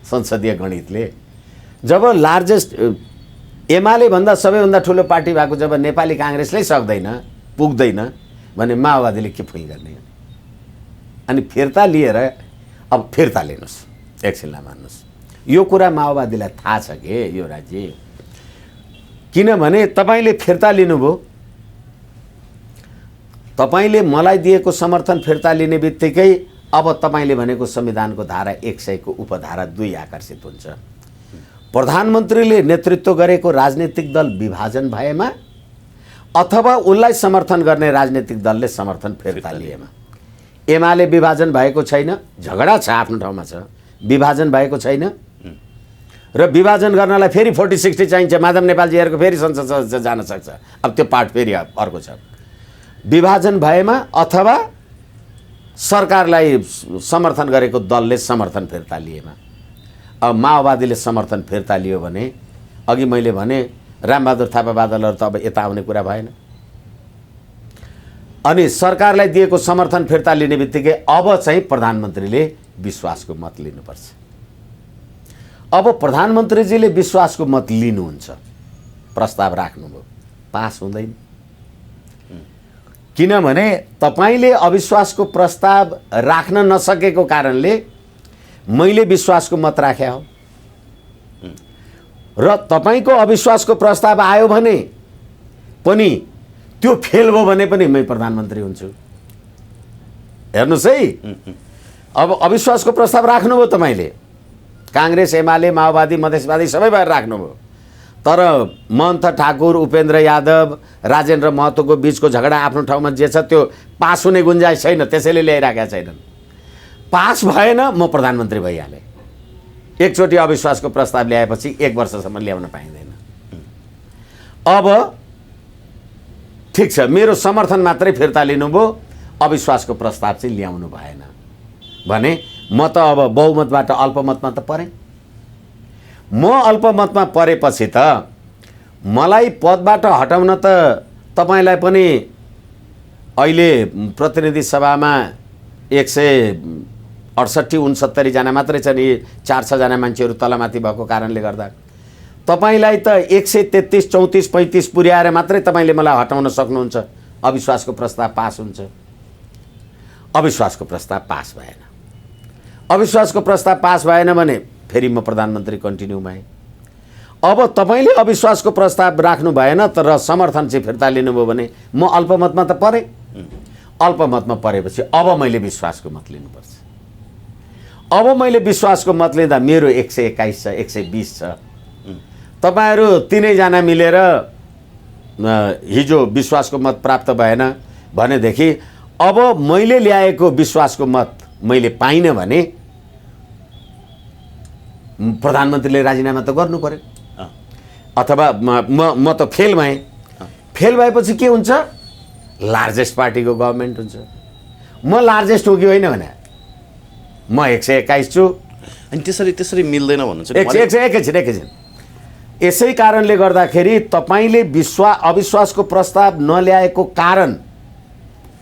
संसदीय गणितले। जब लार्जेस्ट एमाले भन्दा सबैभन्दा ठुलो पार्टी भएको जब नेपाली काङ्ग्रेसले सक्दैन, पुग्दैन भने माओवादीले के फुल गर्ने? अनि फिर्ता लिएर अब फिर्ता लिनुहोस्, एकछिन नमान्नुहोस्। यो कुरा माओवादीलाई थाहा छ के यो राज्य, किनभने तपाईँले फिर्ता लिनुभयो, तपाईँले मलाई दिएको समर्थन फिर्ता लिने बित्तिकै अब तपाईँले भनेको संविधानको धारा 100 को उपधारा 2 आकर्षित हुन्छ। प्रधानमन्त्रीले नेतृत्व गरेको राजनीतिक दल विभाजन भएमा अथवा उसलाई समर्थन गर्ने राजनीतिक दलले समर्थन फिर्ता लिएमा। एमाले विभाजन भएको छैन, झगडा छ आफ्नो ठाउँमा छ, विभाजन भएको छैन र विभाजन गर्नलाई फेरि 40-60 चाहिन्छ। माधव नेपालजीहरूको फेरि संसद सदस्य जान सक्छ, अब त्यो पार्ट फेरि अर्को छ। विभाजन भएमा अथवा सरकारलाई समर्थन गरेको दलले समर्थन फिर्ता लिएमा। अब माओवादीले समर्थन फिर्ता लियो भने अघि मैले भने रामबहादुर थापा बादलहरू त अब यता आउने कुरा भएन। अनि सरकारलाई दिएको समर्थन फिर्ता लिने बित्तिकै अब चाहिँ प्रधानमन्त्रीले विश्वासको मत लिनुपर्छ। अब प्रधानमन्त्रीजीले विश्वासको मत लिनुहुन्छ, प्रस्ताव राख्नुभयो, पास हुँदैन। किनभने तपाईँले अविश्वासको प्रस्ताव राख्न नसकेको कारणले मैले विश्वासको मत राख्या हो र तपाईँको अविश्वासको प्रस्ताव आयो भने पनि त्यो फेल भयो भने पनि मै प्रधानमन्त्री हुन्छु। हेर्नुहोस् है, अब अविश्वासको प्रस्ताव राख्नुभयो तपाईँले, काङ्ग्रेस, एमाले, माओवादी, मधेसवादी सबै भएर राख्नुभयो, तर महन्त ठाकुर, उपेन्द्र यादव, राजेन्द्र महतोको बिचको झगडा आफ्नो ठाउँमा जे छ त्यो पास हुने गुन्जाइस छैन, त्यसैले ल्याइराखेका छैनन्। पास भएन म प्रधानमन्त्री भइहालेँ। एकचोटि अविश्वासको प्रस्ताव ल्याएपछि 1 वर्षसम्म ल्याउन पाइँदैन। अब ठिक छ, मेरो समर्थन मात्रै फिर्ता लिनुभयो, अविश्वासको प्रस्ताव चाहिँ ल्याउनु भएन भने म त अब बहुमतबाट अल्पमतमा त परेँ। म अल्पमतमा परेपछि त मलाई पदबाट हटाउन त तपाईँलाई पनि अहिले प्रतिनिधि सभामा 168-69 जना मात्रै छन्, 4-6 जना मान्छेहरू तलमाथि भएको कारणले गर्दा तपाईँलाई त 133, 34, 35 पुर्याएर मात्रै तपाईँले मलाई हटाउन सक्नुहुन्छ। अविश्वासको प्रस्ताव पास हुन्छ। अविश्वासको प्रस्ताव पास भएन। अविश्वासको प्रस्ताव पास भएन भने फेरि म प्रधानमन्त्री कन्टिन्यू भएँ। अब तपाईँले अविश्वासको प्रस्ताव राख्नु भएन तर समर्थन चाहिँ फिर्ता लिनुभयो भने म अल्पमतमा त परेँ। अल्पमतमा परेपछि अब मैले विश्वासको मत लिनुपर्छ। अब मैले विश्वासको मत लिँदा मेरो 121 छ, 120 छ। तपाईँहरू तीनैजना मिलेर हिजो विश्वासको मत प्राप्त भएन भनेदेखि अब मैले ल्याएको विश्वासको मत मैले पाइनँ भने प्रधानमन्त्रीले राजीनामा त गर्नु पर्यो, अथवा म त फेल भएँ। फेल भएपछि के हुन्छ? लार्जेस्ट पार्टीको गभर्मेन्ट हुन्छ। म लार्जेस्ट हो कि होइन भने म 121 छु। अनि त्यसरी मिल्दैन भन्नुहुन्छ। एकछिन। यसै कारणले गर्दाखेरि तपाईँले अविश्वासको प्रस्ताव नल्याएको कारण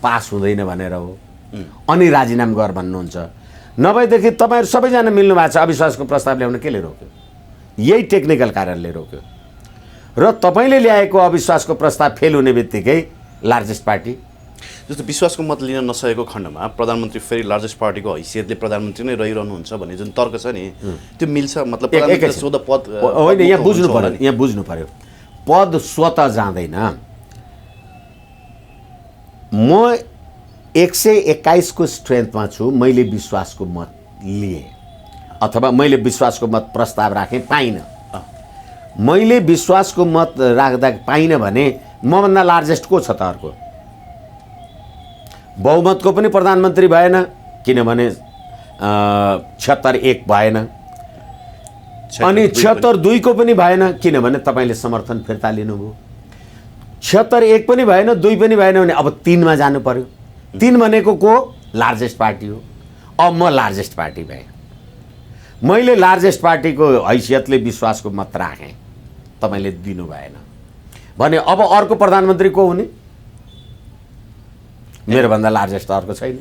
पास हुँदैन भनेर हो, अनि राजीनामा गर भन्नुहुन्छ। नभएदेखि तपाईँहरू सबैजना मिल्नु भएको छ, अविश्वासको प्रस्ताव ल्याउन केले रोक्यो? यही टेक्निकल कारणले रोक्यो। र तपाईँले ल्याएको अविश्वासको प्रस्ताव फेल हुने बित्तिकै लार्जेस्ट पार्टी जस्तो विश्वासको मत लिन नसकेको खण्डमा प्रधानमन्त्री फेरि लार्जेस्ट पार्टीको हैसियतले प्रधानमन्त्री नै रहिरहनुहुन्छ भन्ने जुन तर्क छ नि, त्यो मिल्छ? मतलब प्रधानमन्त्री स्वतः पद होइन, यहाँ बुझ्नु पर्यो। पद स्वतः जाँदैन। म 121 को स्ट्रेन्थमा छु, मैले विश्वासको मत लिएँ अथवा मैले विश्वासको मत प्रस्ताव राखेँ, पाइनँ। मैले विश्वासको मत राख्दा पाइनँ भने मभन्दा लार्जेस्ट को छ त? अर्को बहुमतको पनि प्रधानमन्त्री भएन, किनभने 76-1 भएन, अनि 76-2 को पनि भएन, किनभने तपाईँले समर्थन फिर्ता लिनुभयो। 76-1 पनि भएन, 2 पनि भएन भने अब 3 मा जानु पर्यो। 3 भनेको को? लार्जेस्ट पार्टी हो। अब म लार्जेस्ट पार्टी भएँ। मैले लार्जेस्ट पार्टीको हैसियतले विश्वासको मत राखेँ, तपाईँले दिनु भएन भने अब अर्को प्रधानमन्त्री को हुने? मेरो भन्दा लार्जेस्ट अर्को छैन।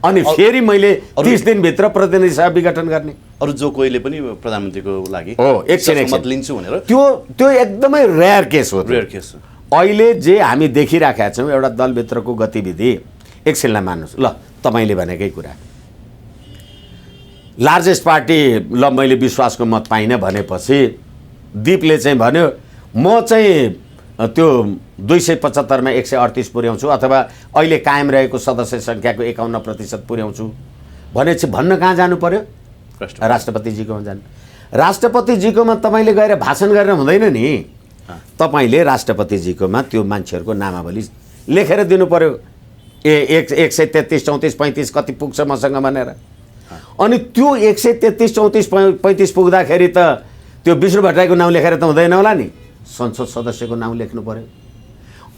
अनि फेरि मैले 30 दिनभित्र प्रतिनिधि सभा विघटन गर्ने। अरू जो कोहीले पनि प्रधानमन्त्रीको लागि हो, एकछिन मत लिन्छु भनेर त्यो एकदमै रेयर केस हो। रेयर केस हो। अहिले जे हामी देखिराखेका छौँ एउटा दलभित्रको गतिविधि, एकछिनलाई मान्नुहोस् ल, तपाईँले भनेकै कुरा, लार्जेस्ट पार्टी ल मैले विश्वासको मत पाइनँ भनेपछि दीपले चाहिँ भन्यो म चाहिँ त्यो 275 मा 138 पुर्याउँछु अथवा अहिले कायम रहेको सदस्य सङ्ख्याको 51% पुर्याउँछु भनेपछि भन्न कहाँ जानु पर्यो? राष्ट्रपतिजीकोमा जानु। राष्ट्रपतिजीकोमा तपाईँले गएर भाषण गरेर हुँदैन नि, तपाईँले राष्ट्रपतिजीकोमा त्यो मान्छेहरूको नामावली लेखेर दिनु पर्यो। 133, 34, 35 कति पुग्छ मसँग भनेर। अनि त्यो 133, 34, 35 पुग्दाखेरि त त्यो विष्णु भट्टराईको नाउँ लेखेर त हुँदैन होला नि, संसद सदस्यको नाउँ लेख्नु पर्यो।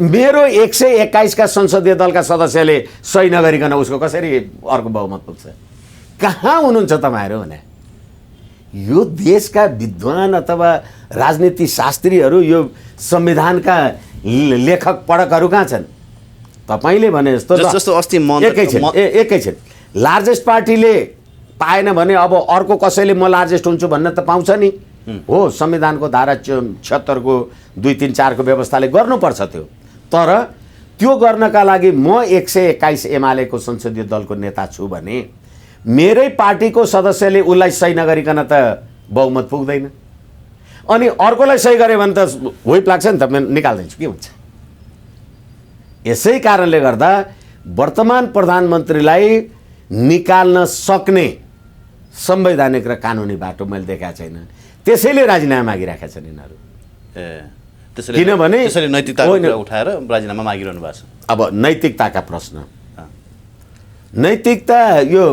मेरो 121 का संसदीय दलका सदस्यले सही नगरिकन उसको कसरी अर्को बहुमत पुग्छ? कहाँ हुनुहुन्छ तपाईँहरू भने? यो देशका विद्वान अथवा राजनीति शास्त्रीहरू, यो संविधानका लेखक पढकहरू कहाँ छन्? तपाईँले भने जस्तो अस्ति एकैछिन लार्जेस्ट पार्टीले पाएन भने अब अर्को कसैले म लार्जेस्ट हुन्छु भन्न त पाउँछ नि। हो, संविधानको धारा 76 को 2, 3, 4 को व्यवस्थाले गर्नुपर्छ त्यो। तर त्यो गर्नका लागि म 121 एमालेको संसदीय दलको नेता छु भने मेरै पार्टीको सदस्यले उसलाई सही नगरिकन त बहुमत पुग्दैन। अनि अर्कोलाई सही गरे भने त व्हिप लाग्छ नि त, म निकाल्दिन्छु, के हुन्छ? यसै कारणले गर्दा वर्तमान प्रधानमन्त्रीलाई निकाल्न सक्ने संवैधानिक र कानुनी बाटो मैले देखाएको छैन। त्यसैले राजीनामा मागिरहेका छन् यिनीहरू। किनभने नैतिकता उठाएर राजीनामा मागिरहनु भएको छ। अब नैतिकताका प्रश्न, नैतिकता यो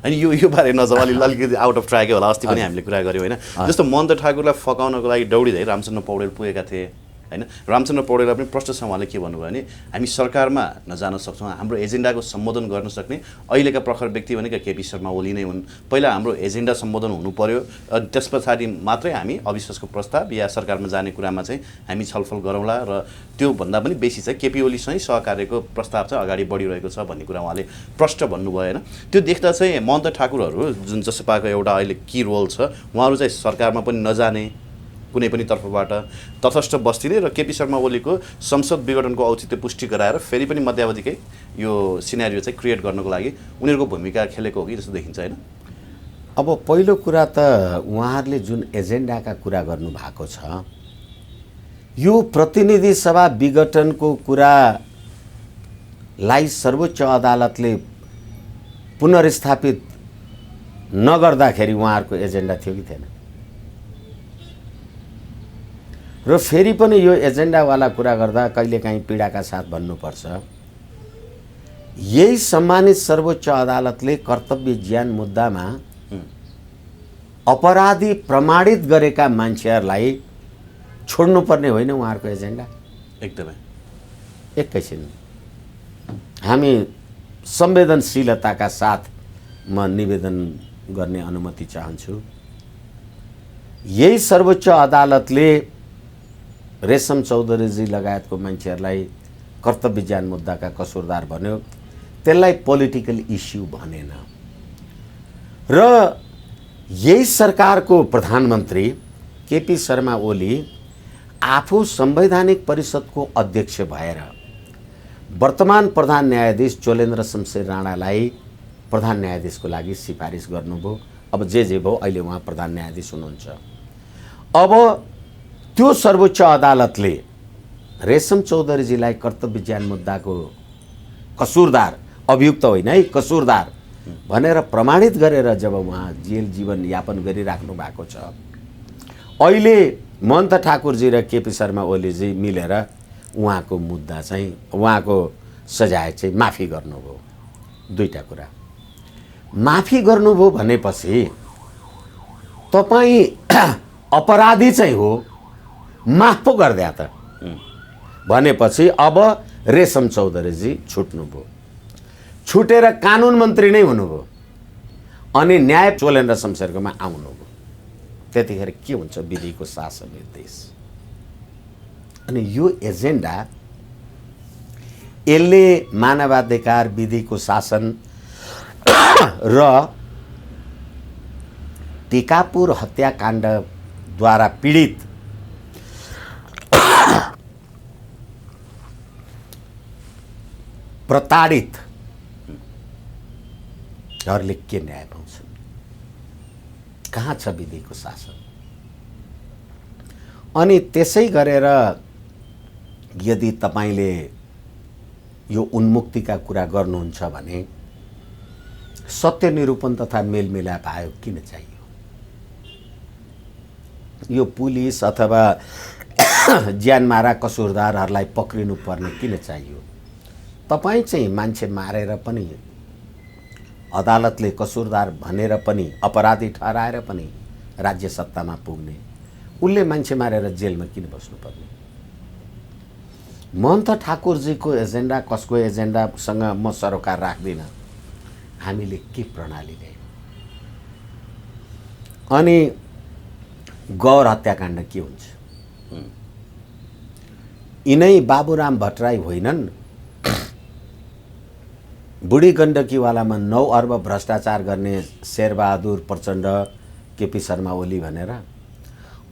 अनि यो बारे नजाउँ, अलिकति आउट अफ ट्र्याकै होला। अस्ति पनि हामीले कुरा गऱ्यौँ होइन, जस्तो महन्त ठाकुरलाई फकाउनको लागि दौडिँदै रामचन्द्र पौडेल पुगेका थिए होइन। रामचन्द्र पौडेललाई पनि प्रश्न छ, उहाँले के भन्नुभयो भने हामी सरकारमा नजान सक्छौँ, हाम्रो एजेन्डाको सम्बोधन गर्न सक्ने अहिलेका प्रखर व्यक्ति भनेका केपी शर्मा ओली नै हुन्। पहिला हाम्रो एजेन्डा सम्बोधन हुनु पर्यो, त्यस पछाडि मात्रै हामी अविश्वासको प्रस्ताव या सरकारमा जाने कुरामा चाहिँ हामी छलफल गरौँला। र त्योभन्दा पनि बेसी चाहिँ केपी ओलीसँगै सहकार्यको प्रस्ताव चाहिँ अगाडि बढिरहेको छ भन्ने कुरा उहाँले प्रष्ट भन्नुभयो होइन। त्यो देख्दा चाहिँ महन्त ठाकुरहरू जुन जसपाको एउटा अहिले की रोल छ, उहाँहरू चाहिँ सरकारमा पनि नजाने, कुनै पनि तर्फबाट तटस्थ बस्दिने र केपी शर्मा ओलीको संसद विघटनको औचित्य पुष्टि गराएर फेरि पनि मध्यावधिकै यो सिनेरियो चाहिँ क्रिएट गर्नको लागि उनीहरूको भूमिका खेलेको हो कि जस्तो देखिन्छ होइन। अब पहिलो कुरा त उहाँहरूले जुन एजेन्डाका कुरा गर्नुभएको छ, यो प्रतिनिधि सभा विघटनको कुरालाई सर्वोच्च अदालतले पुनर्स्थापित नगर्दाखेरि उहाँहरूको एजेन्डा थियो कि थिएन? र फेरि पनि यो एजेन्डावाला कुरा गर्दा कहिलेकाहीँ पीडाका साथ भन्नुपर्छ, यही सम्मानित सर्वोच्च अदालतले कर्तव्य ज्यान मुद्दामा अपराधी प्रमाणित गरेका मान्छेहरूलाई छोड्नुपर्ने होइन उहाँहरूको एजेन्डा? एकदमै। एकैछिन, हामी संवेदनशीलताका साथ म निवेदन गर्ने अनुमति चाहन्छु। यही सर्वोच्च अदालतले रेशम चौधरीजी लगायतको मान्छेहरूलाई कर्तव्य ज्यान मुद्दाका कसुरदार भन्यो, त्यसलाई पोलिटिकल इस्यु भनेन। र यही सरकारको प्रधानमन्त्री केपी शर्मा ओली आफू संवैधानिक परिषदको अध्यक्ष भएर वर्तमान प्रधान न्यायाधीश चोलेन्द्र शमशेर राणालाई प्रधान न्यायाधीशको लागि सिफारिस गर्नुभयो। अब जे भयो अहिले उहाँ प्रधान न्यायाधीश हुनुहुन्छ। अब त्यो सर्वोच्च अदालतले रेशम चौधरीजीलाई कर्तव्य ज्यान मुद्दाको कसुरदार, अभियुक्त होइन है, कसुरदार भनेर प्रमाणित गरेर जब उहाँ जेल जीवन यापन गरिराख्नु भएको छ, अहिले महन्त ठाकुरजी र केपी शर्मा ओलीजी मिलेर उहाँको मुद्दा चाहिँ, उहाँको सजाय चाहिँ माफी गर्नुभयो। दुईटा कुरा माफी गर्नुभयो भनेपछि तपाईँ अपराधी चाहिँ हो, माफ पो गरिदिया त भनेपछि अब रेशम चौधरीजी छुट्नुभयो, छुटेर कानुन मन्त्री नै हुनुभयो अनि न्याय चोलेन्द्र शमशेरकोमा आउनुभयो। त्यतिखेर के हुन्छ? विधिको शासनले देश। अनि यो एजेन्डा यसले मानवाधिकार, विधिको शासन र टिकापुर हत्याकाण्डद्वारा पीडित प्रताडितहरूले के न्याय पाउँछन्? कहाँ छ विधिको शासन? अनि त्यसै गरेर यदि तपाईले यो उन्मुक्तिका कुरा गर्नुहुन्छ भने सत्य निरूपण तथा मेलमिलाप आयोग किन चाहियो? यो पुलिस अथवा ज्यानमारा कसुरदारहरूलाई पक्रिनु पर्ने किन चाहियो? तपाईँ चाहिँ मान्छे मारेर पनि अदालतले कसुरदार भनेर पनि अपराधी ठहराएर पनि राज्य सत्तामा पुग्ने, उसले मान्छे मारेर जेलमा किन बस्नुपर्ने? महन्त ठाकुरजीको एजेन्डा कसको एजेन्डासँग म सरोकार राख्दिनँ। हामीले के प्रणाली ल्यायौँ? अनि गौर हत्याकाण्ड के हुन्छ? यिनै बाबुराम भट्टराई होइनन् बुढी गण्डकीवालामा 9 अर्ब भ्रष्टाचार गर्ने शेरबहादुर प्रचण्ड, केपी शर्मा ओली भनेर?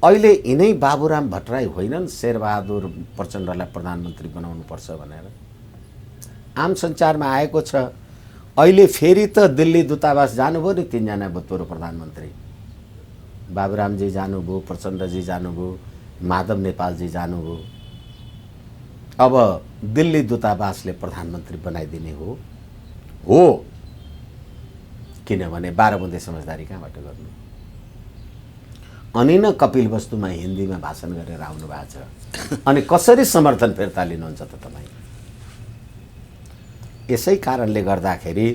अहिले यिनै बाबुराम भट्टराई होइनन् शेरबहादुर प्रचण्डलाई प्रधानमन्त्री बनाउनुपर्छ भनेर? आम सञ्चारमा आएको छ। अहिले फेरि त दिल्ली दूतावास जानुभयो नि 3 जना भूतपूर्व प्रधानमन्त्री। बाबुरामजी जानुभयो, प्रचण्डजी जानुभयो, माधव नेपालजी जानुभयो। अब दिल्ली दूतावासले प्रधानमन्त्री बनाइदिने हो किनभने 12 बुँदे समझदारी कहाँबाट गर्नु? अनि न कपिल वस्तुमा हिन्दीमा भाषण गरेर आउनु भएको छ। अनि कसरी समर्थन फिर्ता लिनुहुन्छ त तपाईँ? यसै कारणले गर्दाखेरि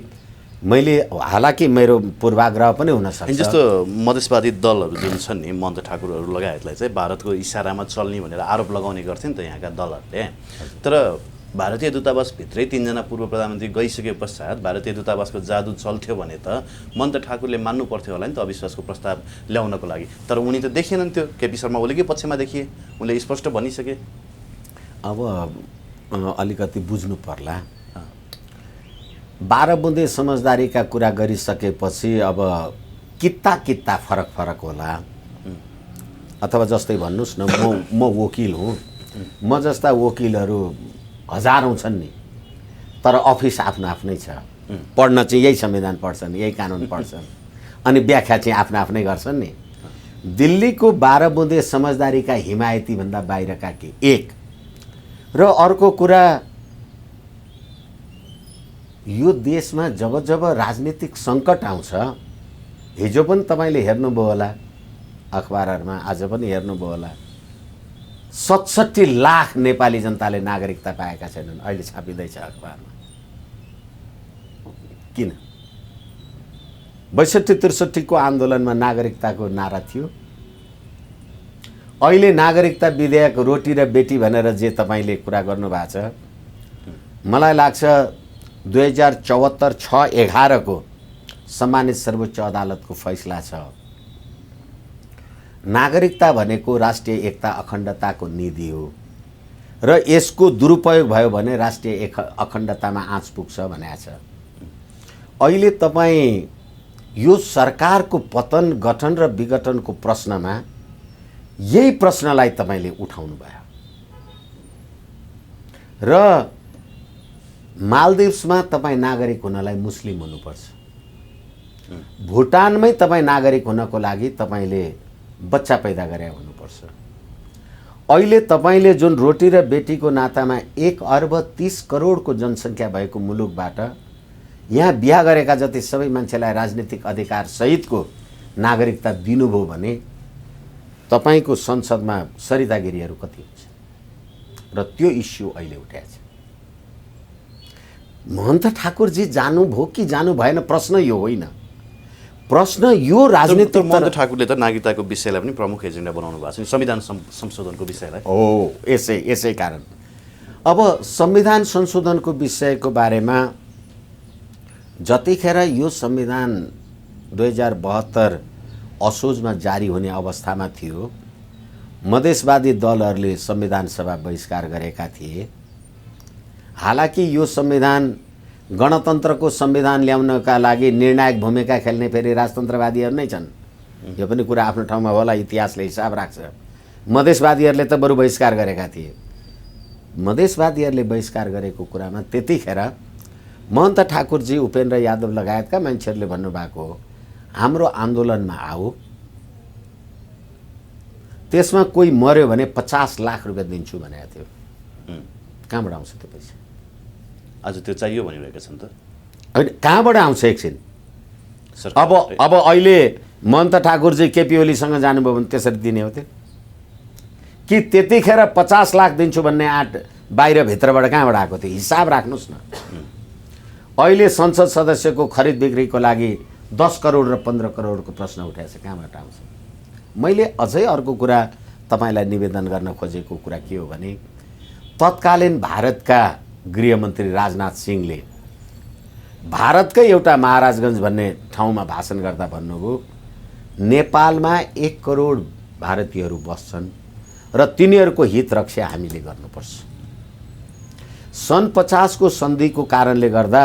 मैले, हालाकि मेरो पूर्वाग्रह पनि हुन सक्छ, जस्तो मधेसवादी दलहरू जुन छन् नि, महन्त ठाकुरहरू लगायतलाई चाहिँ भारतको इसारामा चल्ने भनेर आरोप लगाउने गर्थे नि त यहाँका दलहरूले। तर भारतीय दूतावासभित्रै 3 जना पूर्व प्रधानमन्त्री गइसके पश्चात भारतीय दूतावासको जादु चल्थ्यो भने त महन्त ठाकुरले मान्नु पर्थ्यो होला नि त अविश्वासको प्रस्ताव ल्याउनको लागि। तर उनी त देखिएनन् त्यो। केपी शर्मा ओलीकै पक्षमा देखिए, उनले स्पष्ट भनिसके। अब अलिकति बुझ्नु पर्ला। 12 बुँदे समझदारीका कुरा गरिसकेपछि अब किता फरक होला। अथवा जस्तै भन्नुहोस् न, म वकिल हुँ, म जस्ता वकिलहरू हजारौँ छन् नि, तर अफिस आफ्नो आफ्नै छ। पढ्न चाहिँ यही संविधान पढ्छन्, यही कानुन पढ्छन्, अनि व्याख्या चाहिँ आफ्नो आफ्नै गर्छन् नि। दिल्लीको 12 बुँदे समझदारीका हिमायती भन्दा बाहिरका के एक। र अर्को कुरा, यो देशमा जब जब राजनीतिक सङ्कट आउँछ, हिजो पनि तपाईँले हेर्नुभयो होला अखबारहरूमा, आज पनि हेर्नुभयो होला, 67 लाख नेपाली जनताले नागरिकता पाएका छैनन्। अहिले छापिँदैछ अखबारमा। किन? 62-63 को आन्दोलनमा नागरिकताको नारा थियो। अहिले नागरिकता विधेयक रोटी र बेटी भनेर जे तपाईँले कुरा गर्नुभएको छ, मलाई लाग्छ 2074-6-11 को सम्मानित सर्वोच्च अदालतको फैसला छ। नागरिकता भनेको राष्ट्रिय एकता अखण्डताको निधि हो र यसको दुरुपयोग भयो भने राष्ट्रिय अखण्डतामा आँच पुग्छ भनेको छ। अहिले तपाईँ यो सरकारको पतन, गठन र विघटनको प्रश्नमा यही प्रश्नलाई तपाईँले उठाउनु भयो। र मालदिव्समा तपाईँ नागरिक हुनलाई मुस्लिम हुनुपर्छ। भुटानमै तपाईँ नागरिक हुनको लागि तपाईँले बच्चा पैदा गरे हुनुपर्छ। अहिले तपाईँले जुन रोटी र बेटीको नातामा 1 अर्ब 30 करोडको जनसङ्ख्या भएको मुलुकबाट यहाँ बिहा गरेका जति सबै मान्छेलाई राजनीतिक अधिकार सहितको नागरिकता दिनुभयो भने तपाईँको संसदमा सरिदागिरीहरू कति हुन्छ? र त्यो इस्यु अहिले उठाएको छ। महन्त ठाकुरजी जानुभयो कि जानु भएन, प्रश्न यो होइन। प्रश्न यो राजनीतिक। महन्त ठाकुरले त नागरिकताको विषयलाई पनि प्रमुख एजेन्डा बनाउनु भएको छ, संविधान संशोधनको विषयलाई। यसै कारण अब संविधान संशोधनको विषयको बारेमा जतिखेर यो संविधान 2072 असोजमा जारी हुने अवस्थामा थियो, मधेसवादी दलहरूले संविधान सभा बहिष्कार गरेका थिए। हालाकि यो संविधान गणतन्त्रको संविधान ल्याउनका लागि निर्णायक भूमिका खेल्ने फेरि राजतन्त्रवादीहरू नै छन्। यो पनि कुरा आफ्नो ठाउँमा होला, इतिहासले हिसाब राख्छ। मधेसवादीहरूले त बरु बहिष्कार गरेका थिए। मधेसवादीहरूले बहिष्कार गरेको कुरामा त्यतिखेर महन्त ठाकुरजी, उपेन्द्र यादव लगायतका मान्छेहरूले भन्नुभएको हो हाम्रो आन्दोलनमा आऊ, त्यसमा कोही मर्यो भने 50 लाख रुपियाँ दिन्छु भनेको थियो। कहाँबाट आउँछ त्यो पैसा? आज त्यो चाहियो भनिरहेका छन् त। होइन, कहाँबाट आउँछ एकछिन? सरकार अब अहिले महन्त ठाकुरजी केपी ओलीसँग जानुभयो भने त्यसरी दिने हो त्यो? कि त्यतिखेर 50 लाख दिन्छु भन्ने आँट बाहिर भित्रबाट कहाँबाट आएको थियो? हिसाब राख्नुहोस् न। अहिले संसद सदस्यको खरिद बिक्रीको लागि 10 करोड र 15 करोडको प्रश्न उठाएको छ, कहाँबाट आउँछ? मैले अझै अर्को कुरा तपाईँलाई निवेदन गर्न खोजेको कुरा के हो भने तत्कालीन भारतका गृहमन्त्री राजनाथ सिंहले भारतकै एउटा महाराजगञ्ज भन्ने ठाउँमा भाषण गर्दा भन्नुभयो नेपालमा 1 करोड भारतीयहरू बस्छन् र तिनीहरूको हित रक्षा हामीले गर्नुपर्छ। सन् 50 को सन्धिको कारणले गर्दा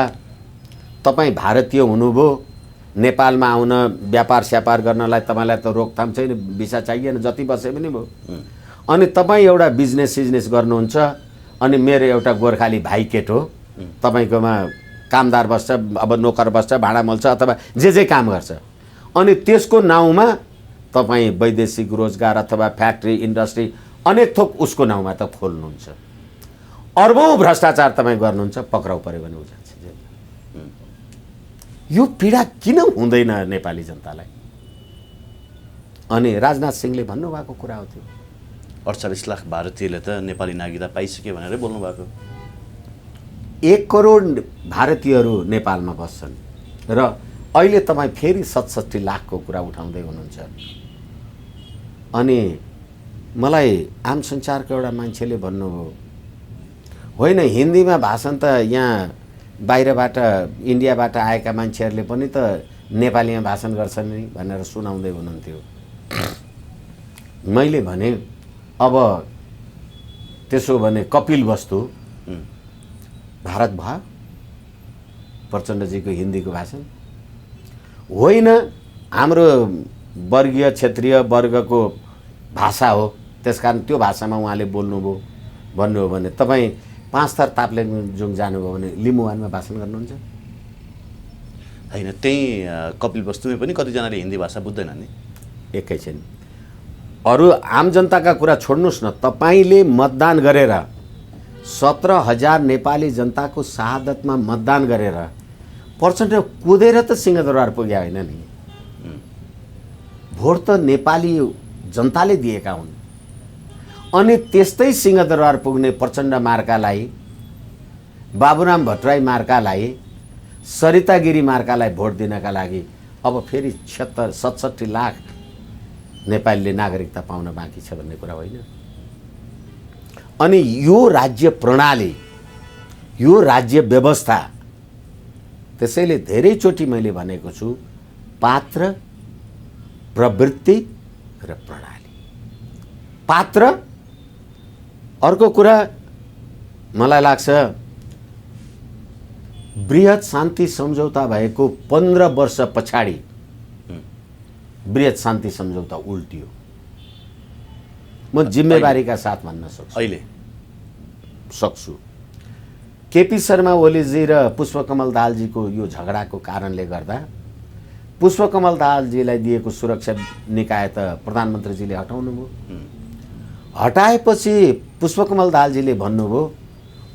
तपाईँ भारतीय हुनुभयो, नेपालमा आउन व्यापार स्यापार गर्नलाई तपाईँलाई त रोकथाम छैन, भिसा चाहिएन, जति बसे पनि भयो। अनि तपाईँ एउटा बिजनेस गर्नुहुन्छ अनि मेरो एउटा गोर्खाली भाइ केटो तपाईँकोमा कामदार बस्छ, अब नोकर बस्छ, भाडा मोल्छ अथवा जे काम गर्छ, अनि त्यसको नाउँमा तपाईँ वैदेशिक रोजगार अथवा फ्याक्ट्री इन्डस्ट्री अनेक थोक उसको नाउँमा त खोल्नुहुन्छ। अर्बौं भ्रष्टाचार तपाईँ गर्नुहुन्छ, पक्राउ पऱ्यो भने उजान्छ। यो पीडा किन हुँदैन नेपाली जनतालाई? अनि राजनाथ सिंहले भन्नुभएको कुरा हो त्यो। 48 लाख भारतीयले त नेपाली नागरिकता पाइसके भनेर बोल्नु भएको। 1 करोड भारतीयहरू नेपालमा बस्छन् र अहिले तपाईँ फेरि 67 लाखको कुरा उठाउँदै हुनुहुन्छ। अनि मलाई आम सञ्चारको एउटा मान्छेले भन्नुभयो होइन हिन्दीमा भाषण त यहाँ बाहिरबाट इन्डियाबाट आएका मान्छेहरूले पनि त नेपालीमा भाषण गर्छन् नि भनेर सुनाउँदै हुनुहुन्थ्यो। मैले भने अब त्यसो भने कपिल वस्तु भारत भयो प्रचण्डजीको हिन्दीको भाषण होइन, हाम्रो वर्गीय क्षेत्रीय वर्गको भाषा हो, त्यसकारण त्यो भाषामा उहाँले बोल्नुभयो भन्नु हो भने तपाईँ 5 थर ताप्लेजुङ जानुभयो भने लिम्बुवानमा भाषण गर्नुहुन्छ? होइन, त्यही कपिल वस्तुमै पनि कतिजनाले हिन्दी भाषा बुझ्दैन नि। एकैछिन, अरू आम जनताका कुरा छोड्नुहोस् न। तपाईँले मतदान गरेर 17,000 नेपाली जनताको शहादतमा मतदान गरेर प्रचण्ड कुदेर त सिंहदरबार पुग्या होइन नि। भोट त नेपाली जनताले दिएका हुन्। अनि त्यस्तै सिंहदरबार पुग्ने प्रचण्ड मार्कालाई, बाबुराम भट्टराई मार्कालाई, सरिता गिरी मार्कालाई भोट दिनका लागि अब फेरि 67 लाख नेपालीले नागरिकता पाउन बाँकी छ भन्ने कुरा होइन। अनि यो राज्य प्रणाली, यो राज्य व्यवस्था, त्यसैले धेरैचोटि मैले भनेको छु पात्र, प्रवृत्ति र प्रणाली। पात्र, अर्को कुरा मलाई लाग्छ बृहत शान्ति सम्झौता भएको 15 वर्ष पछाडि बृहत शान्ति सम्झौता उल्टियो। म जिम्मेवारीका साथ भन्न सक्छु, अहिले सक्छु। केपी शर्मा ओलीजी र पुष्पकमल दाहालजीको यो झगडाको कारणले गर्दा पुष्पकमल दाहालजीलाई दिएको सुरक्षा निकाय त प्रधानमन्त्रीजीले हटाउनु भयो। हटाएपछि पुष्पकमल दाहालजीले भन्नुभयो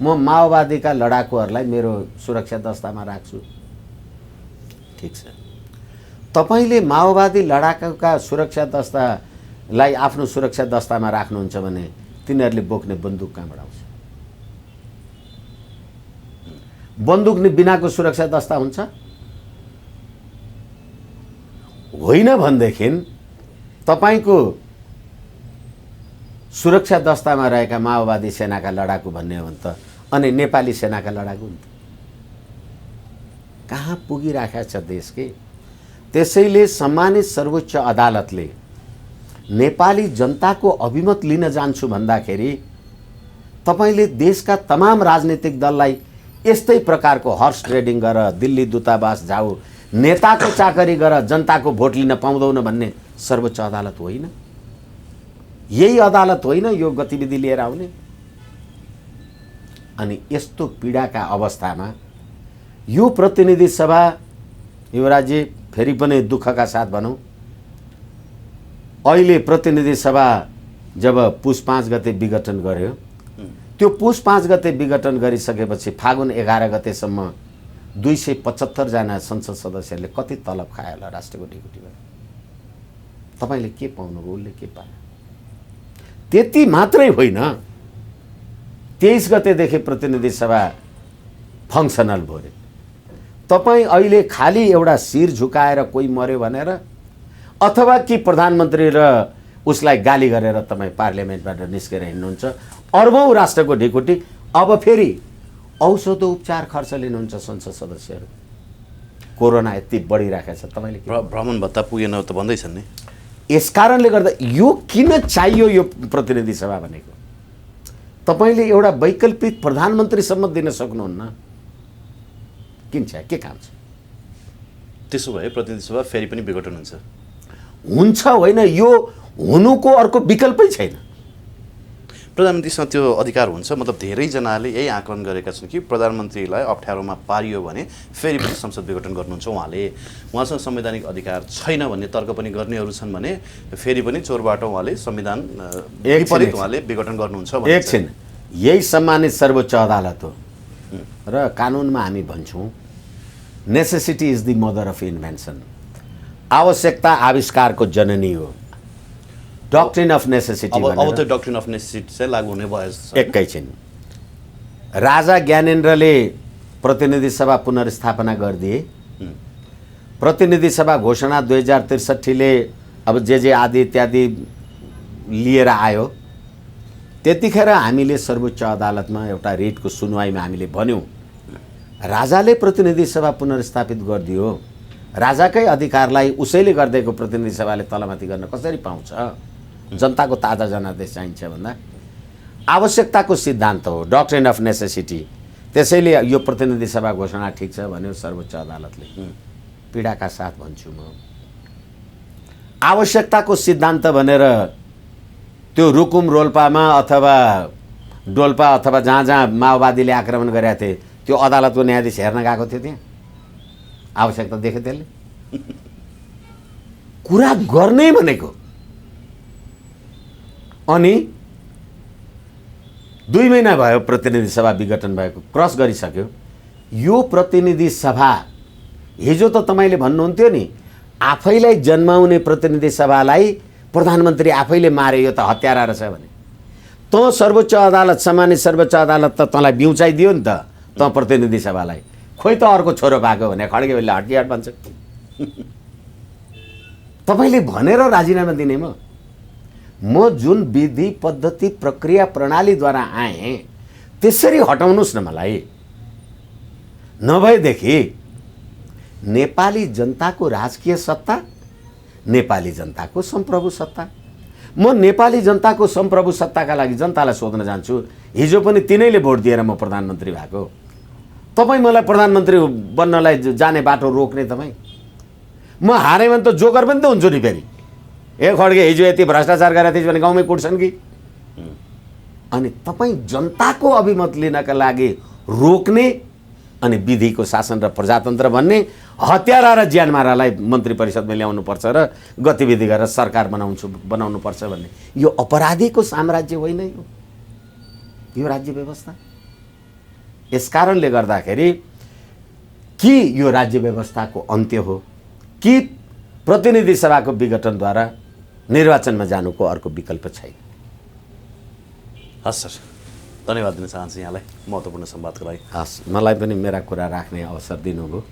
म माओवादीका लडाकुहरूलाई मेरो सुरक्षा दस्तामा राख्छु। ठिक छ, तपाईले माओवादी लडाकुका सुरक्षा दस्तालाई आफ्नो सुरक्षा दस्तामा राख्नुहुन्छ भने तिनीहरूले बोक्ने बन्दुक कहाँबाट आउँछ? बन्दुक बिनाको सुरक्षा दस्ता हुन्छ? होइन भनेदेखि तपाईको सुरक्षा दस्तामा रहेका माओवादी सेनाका लडाकु भन्ने हो भने त अनि नेपाली सेनाका लडाकु कहाँ पुगिराखेको छ देश के? त्यसैले सम्मानित सर्वोच्च अदालतले नेपाली जनताको अभिमत लिन जान्छु भन्दाखेरि तपाईले देशका तमाम राजनीतिक दललाई यस्तै प्रकारको हर्स ट्रेडिङ गरेर दिल्ली दूतावास जाऊ, नेताको चाकरी गर जनताको भोट लिन पाउँदैन भन्ने सर्वोच्च अदालत होइन? यही अदालत होइन यो गतिविधि लिएर आउने? अनि यस्तो पीडाका अवस्थामा यो प्रतिनिधि सभा, युवराजी फेरि पनि दुःखका साथ भनौँ, अहिले प्रतिनिधि सभा जब पुस 5 गते विघटन गर्यो, त्यो पुस 5 गते विघटन गरिसकेपछि फागुन 11 गतेसम्म 275 जना संसद सदस्यहरूले कति तलब खायो होला राष्ट्रको ढिकुटीबाट? तपाईँले के पाउनुभयो, उसले के पायो? त्यति मात्रै होइन, 23 गतेदेखि प्रतिनिधि सभा फङ्सनल भयो रे। तपाईँ अहिले खालि एउटा शिर झुकाएर कोही मर्यो भनेर अथवा कि प्रधानमन्त्री र उसलाई गाली गरेर तपाईँ पार्लियामेन्टबाट निस्केर हिँड्नुहुन्छ, अर्बौं राष्ट्रको ढिकुटी। अब फेरि औषध उपचार खर्च लिनुहुन्छ संसद सदस्यहरू। कोरोना यति बढिराखेको छ, तपाईँले भ्रमण भत्ता पुगेन त भन्दैछन् नि। यस कारणले गर्दा यो किन चाहियो यो प्रतिनिधि सभा भनेको? तपाईँले एउटा वैकल्पिक प्रधानमन्त्रीसम्म दिन सक्नुहुन्न, किन छ, के काम छ? त्यसो भए प्रतिनिधि सभा फेरि पनि विघटन हुन्छ होइन, यो हुनुको अर्को विकल्पै छैन। प्रधानमन्त्रीसँग त्यो अधिकार हुन्छ, मतलब धेरैजनाले यही आकलन गरेका छन् कि प्रधानमन्त्रीलाई अप्ठ्यारोमा पारियो भने फेरि पनि संसद विघटन गर्नुहुन्छ उहाँले। उहाँसँग संवैधानिक अधिकार छैन भन्ने तर्क पनि गर्नेहरू छन् भने फेरि पनि चोरबाट उहाँले संविधान विपरीत उहाँले विघटन गर्नुहुन्छ। एकछिन, यही सम्मानित सर्वोच्च अदालत हो र कानुनमा हामी भन्छौँ necessity is the mother of invention. आवश्यकता आविष्कारको जननी हो। डक्ट्रिन अफ नेसेसिटी अब त डक्ट्रिन अफ नेसेसिटी चाहिँ लागू हुने भयो। एकैछिन, राजा ज्ञानेन्द्रले प्रतिनिधि सभा पुनर्स्थापना गरिदिए। प्रतिनिधि सभा घोषणा 2063ले अब जे आदि इत्यादि लिएर आयो। त्यतिखेर हामीले सर्वोच्च अदालतमा एउटा रिटको सुनवाईमा हामीले भन्यौँ, राजाले प्रतिनिधि सभा पुनर्स्थापित गरिदियो, राजाकै अधिकारलाई उसैले गरिदिएको प्रतिनिधि सभाले तलमाथि गर्न कसरी पाउँछ? जनताको ताजा जनादेश चाहिन्छ भन्दा आवश्यकताको सिद्धान्त हो, डक्ट्रिन अफ नेसेसिटी। त्यसैले यो प्रतिनिधि सभा घोषणा ठिक छ भन्यो सर्वोच्च अदालतले। पीडाका साथ भन्छु म, आवश्यकताको सिद्धान्त भनेर त्यो रुकुम रोल्पामा अथवा डोल्पा अथवा जहाँ जहाँ माओवादीले आक्रमण गरेका थिए त्यो अदालतको न्यायाधीश हेर्न गएको थियो, त्यहाँ आवश्यकता देख्यो त्यसले? कुरा गर्ने भनेको। अनि 2 महिना भयो प्रतिनिधि सभा विघटन भएको, क्रस गरिसक्यो। यो प्रतिनिधि सभा हिजो त तपाईँले भन्नुहुन्थ्यो नि, आफैलाई जन्माउने प्रतिनिधि सभालाई प्रधानमन्त्री आफैले मारे, यो त हत्यारा रहेछ भने। तँ सर्वोच्च अदालत, सम्मानित सर्वोच्च अदालत त तँलाई बिउचाइदियो नि त, तँ प्रतिनिधि सभालाई। खोइ त अर्को छोरो भएको भने खड्गे बेला हट्किहाट भन्छ। तपाईँले भनेर राजीनामा दिने म जुन विधि पद्धति प्रक्रिया प्रणालीद्वारा आएँ त्यसरी हटाउनुहोस् न मलाई। नभएदेखि नेपाली जनताको राजकीय सत्ता, नेपाली जनताको सम्प्रभु सत्ता। म नेपाली जनताको सम्प्रभु सत्ताका लागि जनतालाई सोध्न जान्छु। हिजो पनि तिनैले भोट दिएर म प्रधानमन्त्री भएको। तपाईँ मलाई प्रधानमन्त्री बन्नलाई जाने बाटो रोक्ने तपाईँ? म हारेँ भने त जोकर पनि त हुन्छु नि फेरि। ए खड्गे हिजो यति भ्रष्टाचार गरेका थिइस् भने गाउँमै कुट्छन् कि? अनि तपाईँ जनताको अभिमत लिनका लागि रोक्ने अनि विधिको शासन र प्रजातन्त्र भन्ने हत्यारा र ज्यानमारालाई मन्त्री परिषदमा ल्याउनुपर्छ र गतिविधि गरेर सरकार बनाउनुपर्छ भन्ने यो अपराधीको साम्राज्य होइन यो राज्य व्यवस्था। यस कारणले गर्दाखेरि कि यो राज्य व्यवस्थाको अन्त्य हो कि प्रतिनिधि सभाको विघटनद्वारा निर्वाचनमा जानुको अर्को विकल्प छैन। हस् सर, धन्यवाद दिन चाहन्छु यहाँलाई महत्त्वपूर्ण संवादको लागि। हस्, मलाई पनि मेरा कुरा राख्ने अवसर दिनुभयो।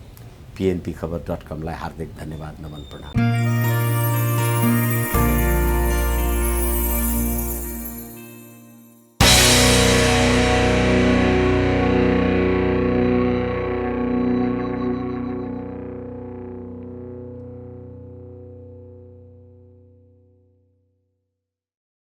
PNPखबर.com लाई हार्दिक धन्यवाद, नमन, प्रणाम।